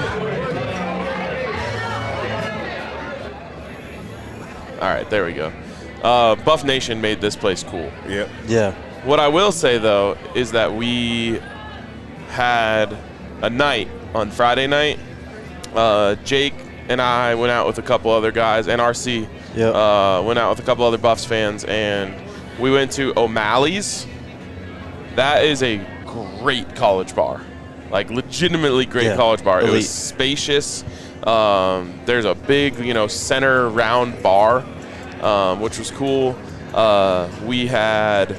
All right, there we go. Buff Nation made this place cool. Yep. Yeah. What I will say, though, is that we had a night on Friday night. Jake and I went out with a couple other guys, and RC went out with a couple other Buffs fans, and we went to O'Malley's. That is a great college bar, like legitimately great college bar. Elite. It was spacious. There's a big, center round bar, which was cool. We had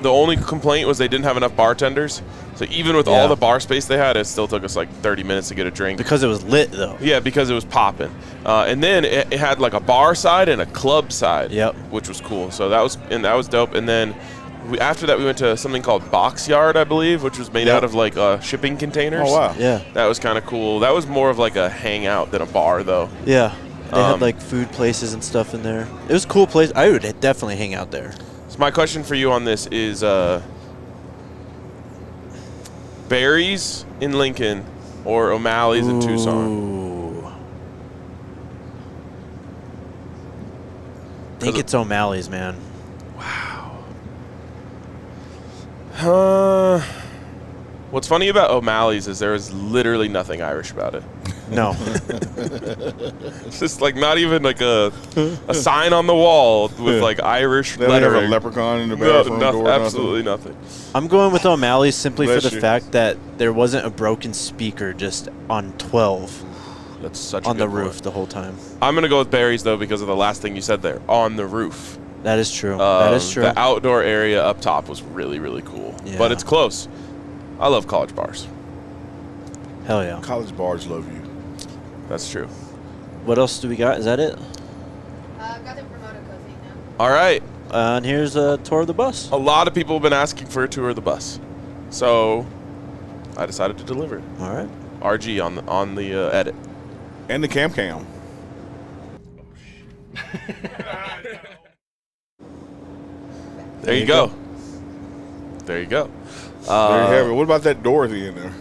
the only complaint was they didn't have enough bartenders. So even with all the bar space they had, it still took us like 30 minutes to get a drink. Because it was lit, though. Yeah, because it was popping. And then it had like a bar side and a club side, Yep. which was cool. So that was dope. And then after that, we went to something called Box Yard, I believe, which was made out of like shipping containers. Oh, wow. Yeah. That was kind of cool. That was more of like a hangout than a bar, though. Yeah. They had like food places and stuff in there. It was a cool place. I would definitely hang out there. So my question for you on this is Barry's in Lincoln or O'Malley's in Tucson? Ooh. I think it's O'Malley's, man. What's funny about O'Malley's is there is literally nothing Irish about it. No. It's just like not even like a sign on the wall with like Irish They don't have a lettering. leprechaun in the No, bathroom nothing, door. absolutely nothing. I'm going with O'Malley's simply Bless for the you. fact that there wasn't a broken speaker just on 12 That's such a on good the roof point. the whole time. I'm gonna go with Barry's though because of the last thing you said there, on the roof. That is true. That is true. The outdoor area up top was really, really cool. Yeah. But it's close. I love college bars. Hell yeah. College bars love you. That's true. What else do we got? Is that it? Got the promoter code thing now. All right. And here's a tour of the bus. A lot of people have been asking for a tour of the bus, so I decided to deliver it. All right. RG on the edit. And the cam. There you go. There you go. There you have it. What about that Dorothy in there?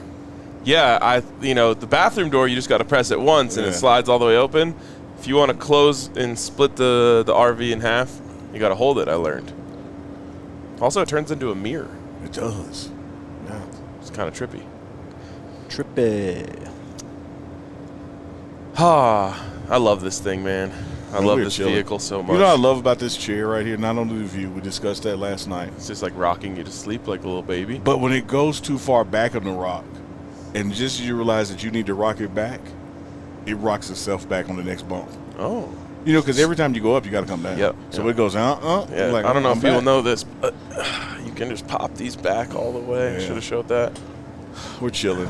Yeah, the bathroom door, you just got to press it once and it slides all the way open. If you want to close and split the RV in half, you got to hold it, I learned. Also, it turns into a mirror. It does. Yeah. It's kind of trippy. Trippy. I love this thing, man. I love this vehicle so much. You know what I love about this chair right here? Not only the view, we discussed that last night. It's just like rocking you to sleep like a little baby. But when it goes too far back on the rock, and just as you realize that you need to rock it back, it rocks itself back on the next bump. Oh. You know, because every time you go up, you got to come down. Yep. So it goes, Yeah. Like, I don't know if people back. know this, but you can just pop these back all the way. I should have showed that. We're chilling.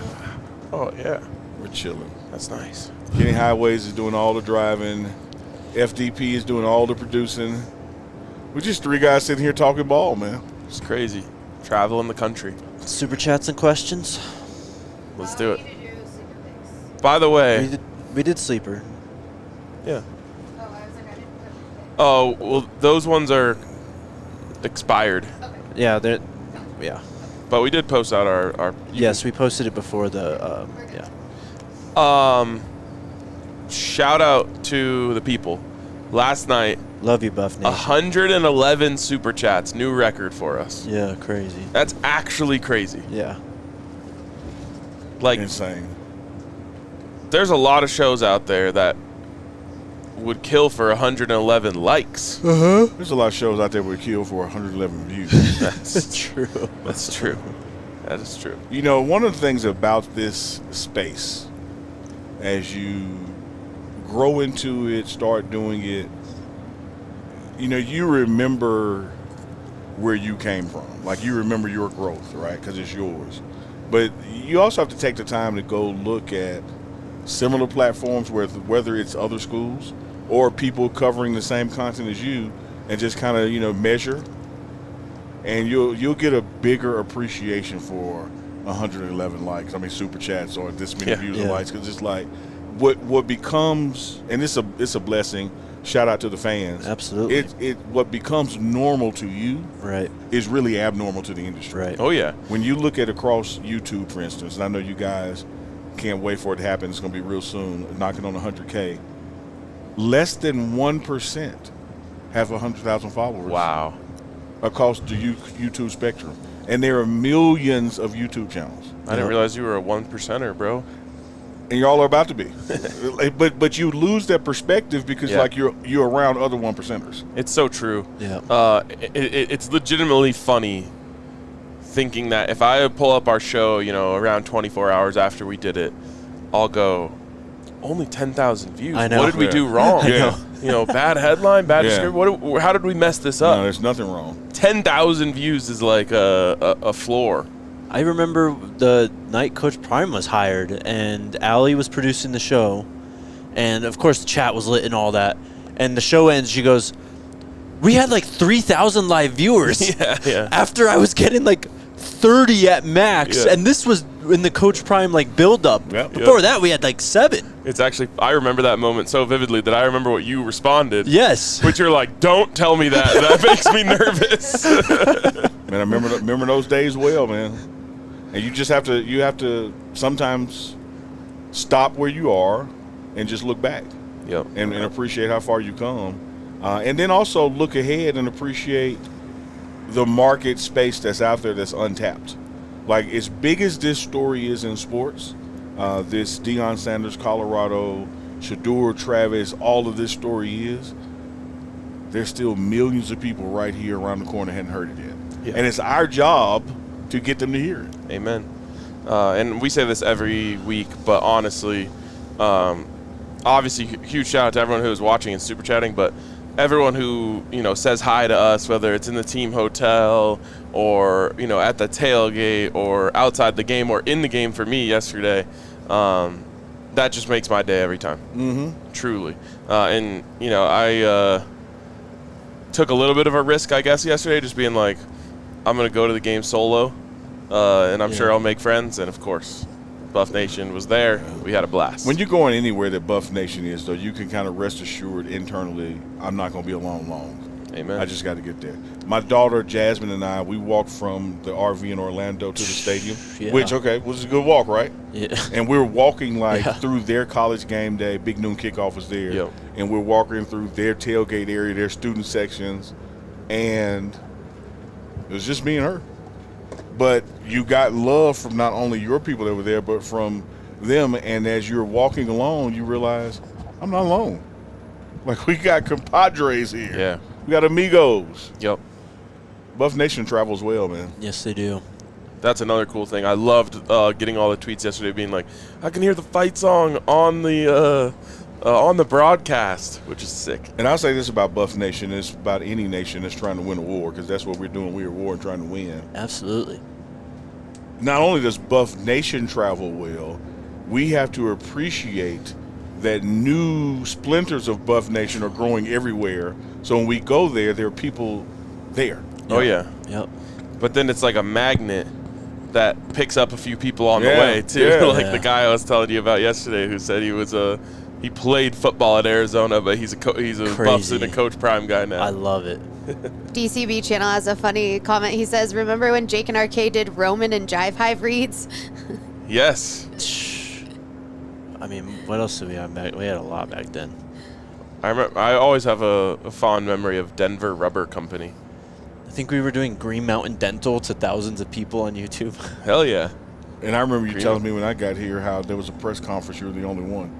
Oh, yeah. We're chilling. That's nice. Kenny Highways is doing all the driving. FDP is doing all the producing. We're just three guys sitting here talking ball, man. It's crazy. Traveling the country. Super chats and questions. Let's do it. We need to do sleeper picks. By the way. We did sleeper. Yeah. Oh, I was like, I didn't put it. Oh, well, those ones are expired. Okay. Yeah, yeah. But we did post out our Yes, we posted it before the yeah. Shout out to the people. Last night, Love you, Buff Nation. 111 super chats, new record for us. Yeah, crazy. That's actually crazy. Yeah. Like, Insane. there's a lot of shows out there that would kill for 111 likes. There's a lot of shows out there that would kill for 111 views. That's True. That's true. That is true. You know, one of the things about this space, as you grow into it, start doing it, you know, you remember where you came from. Like, you remember your growth, right? Because it's yours. But you also have to take the time to go look at similar platforms, whether it's other schools or people covering the same content as you, and just kind of, you know, measure. And you'll get a bigger appreciation for 111 likes. I mean, super chats or this many views and likes, because it's like what becomes, and it's a blessing. Shout out to the fans. Absolutely. What becomes normal to you, Right. is really abnormal to the industry. Right. Oh, yeah. When you look at across YouTube, for instance, and I know you guys can't wait for it to happen. It's going to be real soon, knocking on 100K. Less than 1% have 100,000 followers. Wow. Across the YouTube spectrum. And there are millions of YouTube channels. I didn't realize you were a 1%er, bro. And y'all are about to be. but you lose that perspective because like you're around other 1%ers. It's so true. Yeah. It's legitimately funny thinking that if I pull up our show, you know, around 24 hours after we did it, I'll go, only 10,000 views. I know. What did we do wrong? I know. You know, bad headline, bad description. How did we mess this up? No, there's nothing wrong. 10,000 views is like a floor. I remember the night Coach Prime was hired, and Allie was producing the show, and of course the chat was lit and all that. And the show ends, she goes, "We had like 3,000 live viewers." Yeah. After I was getting like 30 at max, and this was in the Coach Prime like build up. Yep. Before that, we had like 7. It's actually, I remember that moment so vividly that I remember what you responded. Yes. Which you're like, don't tell me that. That makes me nervous. Man, I remember those days well, man. And you just have to sometimes stop where you are and just look back. Yep. And appreciate how far you come. And then also look ahead and appreciate the market space that's out there that's untapped. Like, as big as this story is in sports, this Deion Sanders, Colorado, Shador, Travis, all of this story is, there's still millions of people right here around the corner hadn't heard it yet. Yeah. And it's our job to get them to hear it. Amen. And we say this every week, but honestly, obviously, huge shout out to everyone who is watching and super chatting, but everyone who, you know, says hi to us, whether it's in the team hotel or, you know, at the tailgate or outside the game or in the game for me yesterday, that just makes my day every time. Mm-hmm. Truly. And, you know, I took a little bit of a risk, I guess, yesterday, just being like, I'm going to go to the game solo, and I'm sure I'll make friends. And, of course, Buff Nation was there. We had a blast. When you're going anywhere that Buff Nation is, though, you can kind of rest assured internally, I'm not going to be alone long. Amen. I just got to get there. My daughter, Jasmine, and I, we walked from the RV in Orlando to the stadium, Yeah. which, was a good walk, right? Yeah. And we're walking, Yeah. through their college game day. Big noon kickoff was there. Yep. And we're walking through their tailgate area, their student sections, and it was just me and her. But you got love from not only your people that were there, but from them. And as you're walking along, you realize, I'm not alone. Like, we got compadres here. Yeah. We got amigos. Yep. Buff Nation travels well, man. Yes, they do. That's another cool thing. I loved getting all the tweets yesterday being like, I can hear the fight song on the broadcast, which is sick. And I'll say this about Buff Nation. It's about any nation that's trying to win a war, because that's what we're doing. We're at war and trying to win. Absolutely. Not only does Buff Nation travel well, we have to appreciate that new splinters of Buff Nation are growing everywhere. So when we go there, there are people there. Oh, yeah. Yep. But then it's like a magnet that picks up a few people on the Yeah, way, too. yeah. Like Yeah. the guy I was telling you about yesterday who said he played football at Arizona, but he's a Buffs Crazy. and a Coach Prime guy now. I love it. DCB channel has a funny comment. He says, "Remember when Jake and RK did Roman and Jive Hive reads?" Yes. I mean, what else did we have back? We had a lot back then. I always have a fond memory of Denver Rubber Company. I think we were doing Green Mountain Dental to thousands of people on YouTube. Hell yeah. And I remember you Green telling me when I got here how there was a press conference, you were the only one.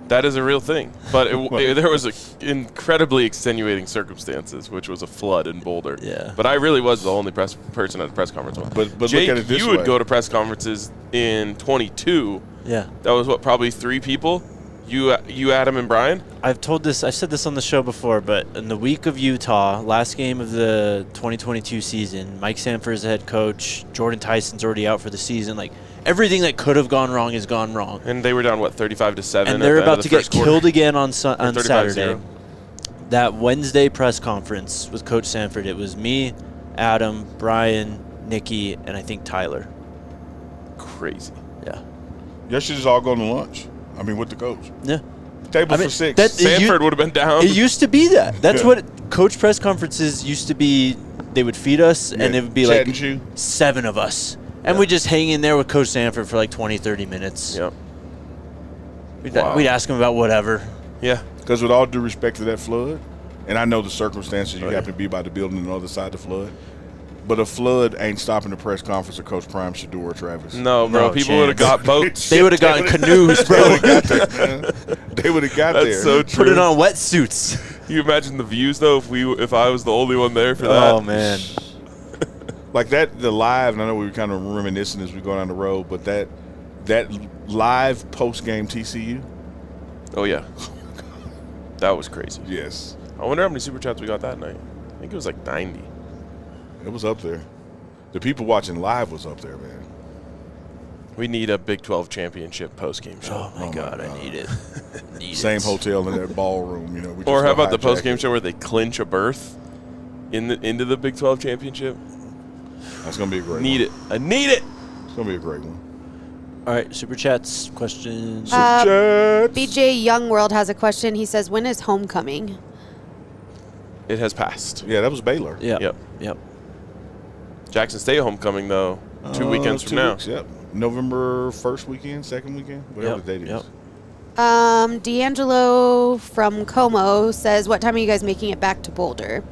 That is a real thing. But there was incredibly extenuating circumstances, which was a flood in Boulder. Yeah. But I really was the only person at the press conference. But Jake, look at it this you way. would go to press conferences in 22. Yeah. That was probably 3 people? You, Adam, and Brian? I've said this on the show before, but in the week of Utah, last game of the 2022 season, Mike Sanford is the head coach. Jordan Tyson's already out for the season. Like, everything that could have gone wrong has gone wrong. And they were down, 35-7? And they're about to get killed again on 35-0. Saturday. That Wednesday press conference with Coach Sanford, it was me, Adam, Brian, Nikki, and I think Tyler. Crazy. Yeah. Y'all should just all go to lunch. I mean, with the coach. Yeah. Table I mean, for 6. that- Sanford would have been down. It used to be that. That's Yeah. what coach press conferences used to be. They would feed us, and Yeah, it would be chat like and chew. 7 of us. And Yeah. we'd just hang in there with Coach Sanford for like 20, 30 minutes. Yep. Wow. We'd ask him about whatever. Yeah. Because with all due respect to that flood, and I know the circumstances, you Oh, yeah. happen to be by the building on the other side of the flood, but a flood ain't stopping the press conference of Coach Prime, Shador, or Travis. No, bro. No People would have chance. got boats. They would have gotten canoes, They bro. would have got there, man. They would have got That's there. so true. Put it on wetsuits. You imagine the views, though, if I was the only one there for that? Oh, man. Like that, the live, and I know we were kind of reminiscing as we go down the road, but that live post-game TCU, Oh, yeah. That was crazy. yes, I wonder how many Super Chats we got that night. I think it was like 90. it was up there. The people watching live was up there, man. We need a Big 12 championship post-game show. Oh, my God. I need it. Need Same it. hotel in that ballroom, you know. We Or just how go about the hijack post-game it. show where they clinch a berth into the Big 12 championship? That's gonna be a great Need one. it. I need it. It's gonna be a great one. All right, Super Chats, questions. Jets. BJ Youngworld has a question. He says, "When is homecoming?" It has passed. Yeah, that was Baylor. Yeah. Yep. Yep. Jackson State homecoming, though, 2 weekends from 2 now. weeks, yep. November 1st weekend, 2nd weekend, whatever Yep, the date is. yep. D'Angelo from Como says, "What time are you guys making it back to Boulder?"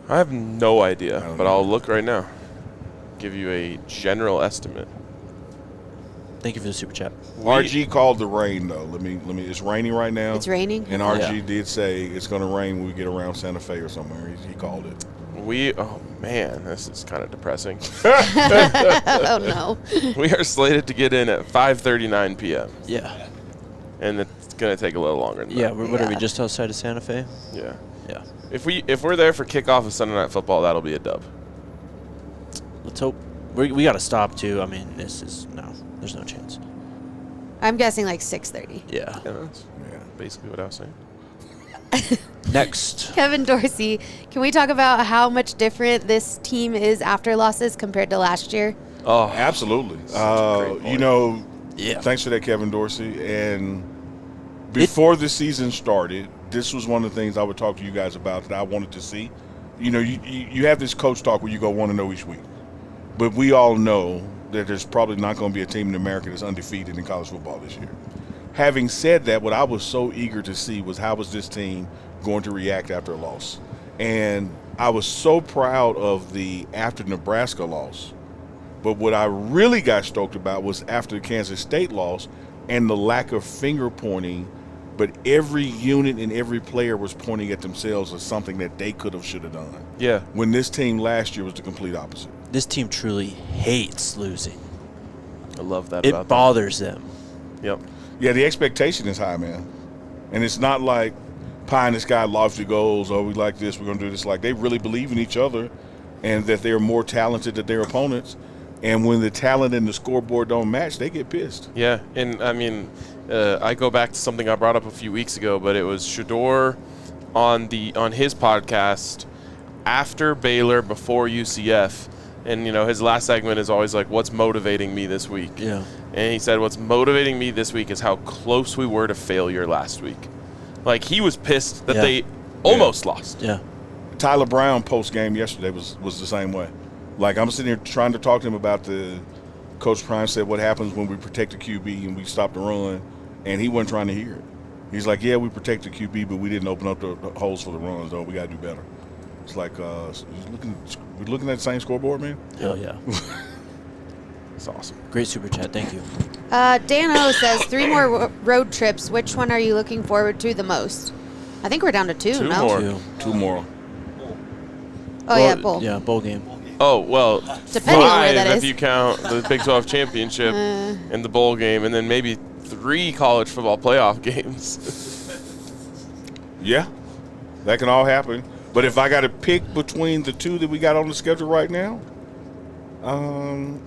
I have no idea, don't but know. I'll look right now. Give you a general estimate. Thank you for the Super Chat. RG called the rain though. Let me. It's raining right now. It's raining. And RG Yeah. did say it's gonna rain when we get around Santa Fe or somewhere. He called it. Oh man, this is kind of depressing. Oh no. We are slated to get in at 5:39 p.m. Yeah. and it's gonna take a little longer than Yeah. that. What are we, Yeah. just outside of Santa Fe? Yeah. Yeah. If we're there for kickoff of Sunday Night Football, that'll be a dub. Let's hope. We got to stop, too. I mean, there's no chance. I'm guessing like 6:30. Yeah. Yeah, that's basically what I was saying. Next. Kevin Dorsey, can we talk about how much different this team is after losses compared to last year? Oh, Absolutely. great point. Yeah. Thanks for that, Kevin Dorsey. And before the season started, this was one of the things I would talk to you guys about that I wanted to see. You have this coach talk where you go 1-0 each week. But we all know that there's probably not going to be a team in America that's undefeated in college football this year. Having said that, what I was so eager to see was how was this team going to react after a loss. And I was so proud of the after Nebraska loss. But what I really got stoked about was after the Kansas State loss and the lack of finger pointing, but every unit and every player was pointing at themselves as something that they could have, should have done. Yeah. When this team last year was the complete opposite. This team truly hates losing. I love that It about bothers them. them. Yep. Yeah, the expectation is high, man. And it's not like pie in the sky lofty goals, oh, we like this, we're going to do this. Like, they really believe in each other and that they're more talented than their opponents. And when the talent and the scoreboard don't match, they get pissed. Yeah, and I mean, I go back to something I brought up a few weeks ago, but it was Shador on his podcast after Baylor, before UCF, and his last segment is always like, "What's motivating me this week?" Yeah. And he said, "What's motivating me this week is how close we were to failure last week." Like, he was pissed that they almost lost. Yeah. Tyler Brown post-game yesterday was the same way. Like, I'm sitting here trying to talk to him about Coach Prime said what happens when we protect the QB and we stop the run, and he wasn't trying to hear it. He's like, yeah, we protect the QB, but we didn't open up the holes for the runs, though. We got to do better. It's like, we're looking at the same scoreboard, man? Hell yeah. It's awesome. Great super chat. Thank you. Dan O says 3 more road trips. Which one are you looking forward to the most? I think we're down to 2 Two now. more. Two more. Oh, yeah, bowl. Yeah, bowl game. Oh, well, Depending on where 5 that if is. you count the Big 12 championship and the bowl game, and then maybe 3 college football playoff games. Yeah, that can all happen. But if I got to pick between the 2 that we got on the schedule right now,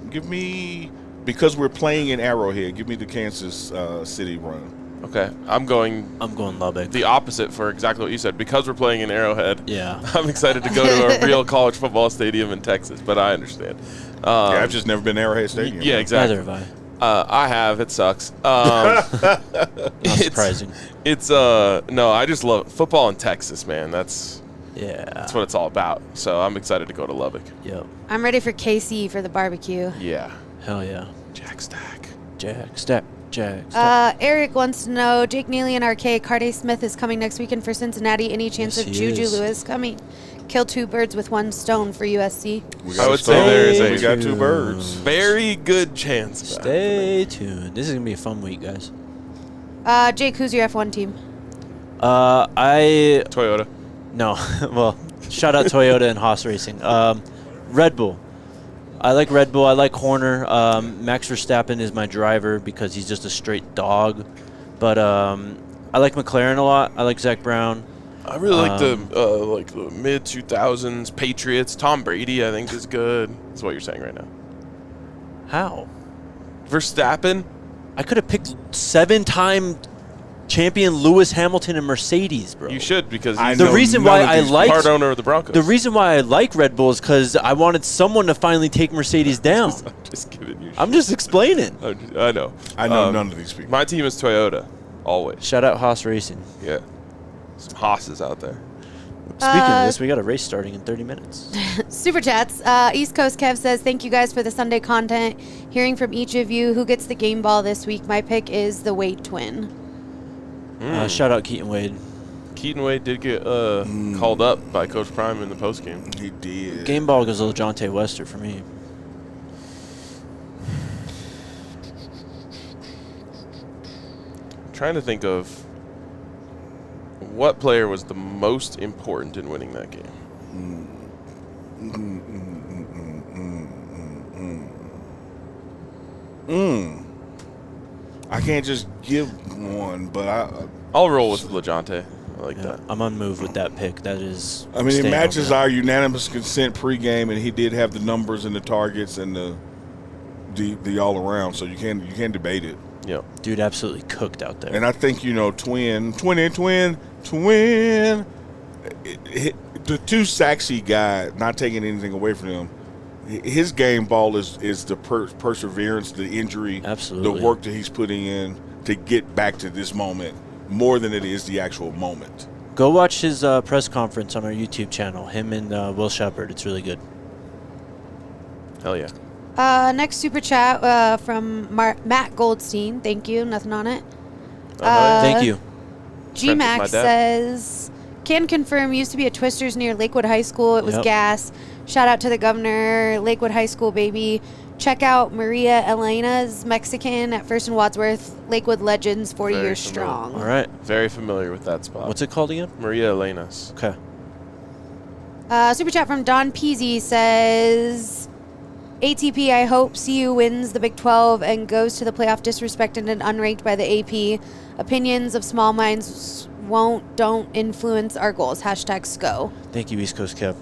give me, because we're playing in Arrowhead, give me the Kansas City run. Okay, I'm going Lubbock. the opposite for exactly what you said. Because we're playing in Arrowhead, Yeah. I'm excited to go to a real college football stadium in Texas, but I understand. Yeah, I've just never been to Arrowhead Stadium. Yeah, exactly. Neither have I have. It sucks. Not surprising. It's no, I just love football in Texas, man. That's what it's all about. So I'm excited to go to Lubbock. Yep. I'm ready for KC for the barbecue. Yeah. Hell yeah. Jack Stack. Jack, step, Jack, step. Eric wants to know, Jake Neely and RK, Carday Smith is coming next weekend for Cincinnati. Any chance Yes, of he Juju is. Lewis coming? Kill 2 birds with 1 stone for USC. I would say there is We got 2 a- birds. Very good chance. of that. Stay tuned. This is going to be a fun week, guys. Jake, who's your F1 team? Toyota. No. Well, shout out Toyota and Haas Racing. Red Bull. I like Red Bull. I like Horner. Max Verstappen is my driver because he's just a straight dog. But I like McLaren a lot. I like Zach Brown. I really like the mid 2000s Patriots. Tom Brady, I think, is good. That's what you're saying right now. How? Verstappen. I could have picked 7-time champion Lewis Hamilton and Mercedes, bro. You should, because I he's The know reason none why of I these liked part owner of the Broncos. the reason why I like Red Bull is because I wanted someone to finally take Mercedes down. I'm just giving you. I'm just explaining. I know. I know none of these people. My team is Toyota, always. Shout out Haas Racing. Yeah, some Haas's out there. Speaking of this, we got a race starting in 30 minutes. Super chats. East Coast Kev says, thank you guys for the Sunday content. Hearing from each of you, who gets the game ball this week? My pick is the Wade twin. Shout out Keaton Wade. Keaton Wade did get called up by Coach Prime in the postgame. He did. Game ball goes to LeJontay Wester for me. Trying to think of what player was the most important in winning that game. I can't just give one, but I'll roll with LeJontay. I like that. I'm unmoved with that pick. That is. I mean, it staying matches over that. our unanimous consent pregame, and he did have the numbers and the targets and the all around, so you can't debate it. Yep. Dude absolutely cooked out there. And I think twin. The 2 sacks he got, not taking anything away from him, his game ball is the perseverance, the injury, Absolutely. the work that he's putting in to get back to this moment more than it is the actual moment. Go watch his press conference on our YouTube channel. Him and Will Shepard. It's really good. Hell yeah. Next super chat from Matt Goldstein. Thank you. Nothing on it. Thank you. GMAX my dad. says, can confirm used to be a Twisters near Lakewood High School. It was Yep. gas. Shout out to the governor. Lakewood High School, baby. Check out Maria Elena's Mexican at First and Wadsworth. Lakewood Legends, 40 Very years familiar. strong. All right. Very familiar with that spot. What's it called again? Maria Elena's. Okay. Super chat from Don Peasy says, ATP, I hope CU wins the Big 12 and goes to the playoff disrespected and unranked by the AP. Opinions of small minds don't influence our goals. Hashtag SCO. Thank you, East Coast Kev.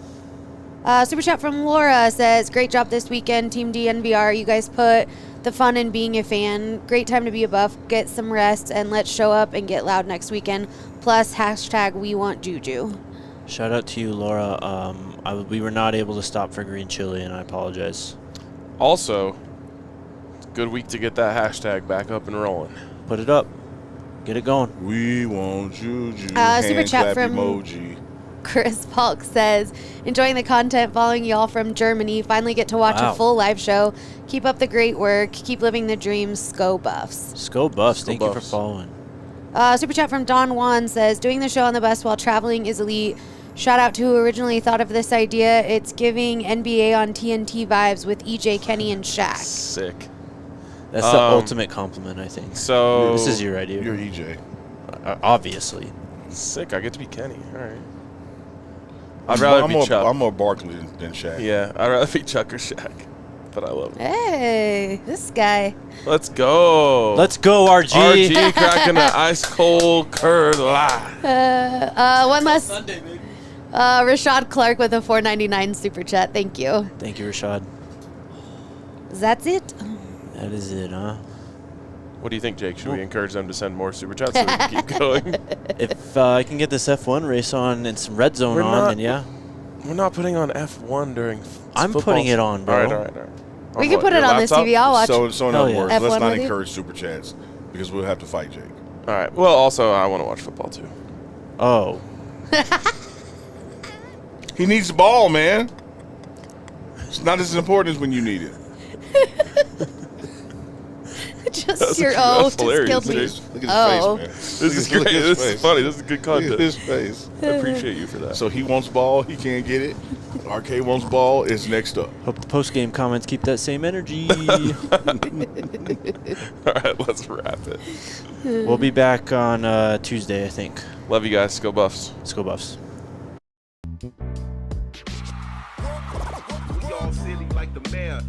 Super chat from Laura says, great job this weekend, Team DNVR. You guys put the fun in being a fan. Great time to be a buff. Get some rest, and let's show up and get loud next weekend. Plus, hashtag we want Juju. Shout out to you, Laura. We were not able to stop for green chili, and I apologize. Also, it's a good week to get that hashtag back up and rolling. Put it up. Get it going. We want Juju. Super Hand chat clap from- emoji. Chris Falk says, enjoying the content, following y'all from Germany. Finally get to watch Wow. a full live show. Keep up the great work. Keep living the dreams. SCO Buffs. Sco Buffs. Sco Thank you for Buffs. following. Super chat from Don Juan says, doing the show on the bus while traveling is elite. Shout out to who originally thought of this idea. It's giving NBA on TNT vibes with EJ, Kenny, and Shaq. Sick. That's the ultimate compliment, I think. So This is your idea. You're EJ. Obviously. sick. I get to be Kenny. All right. I'd rather be Chuck. I'm more Barkley than Shaq. Yeah, I'd rather be Chuck or Shaq. But I love him. Hey, this guy. Let's go. Let's go, RG. RG cracking an ice cold curd live. One last. Rashad Clark with a $4.99 super chat. Thank you. Thank you, Rashad. That's it. That is it, huh? What do you think, Jake? Should we encourage them to send more super chats so we can keep going? If I can get this F1 race on and some red zone We're on, not- then yeah. We're not putting on F1 during. I'm football putting it on, bro. All right. We can put it on this TV. I'll watch. So in Hell other yeah. words, F1 let's not with you? encourage super chats because we'll have to fight Jake. All right. Well, also, I want to watch football too. Oh. He needs the ball, man. It's not as important as when you need it. Just your O that's just hilarious, killed me. dude. Look at his Oh. face, man. This Look is at- look great. at his This is face. funny. This is good Look at content. his face. I appreciate you for that. So he wants ball, he can't get it. RK wants ball, is next up. Hope the post-game comments keep that same energy. All right, let's wrap it. We'll be back on Tuesday, I think. Love you guys. Go Buffs. Let's go, Buffs. We all silly like the mayor.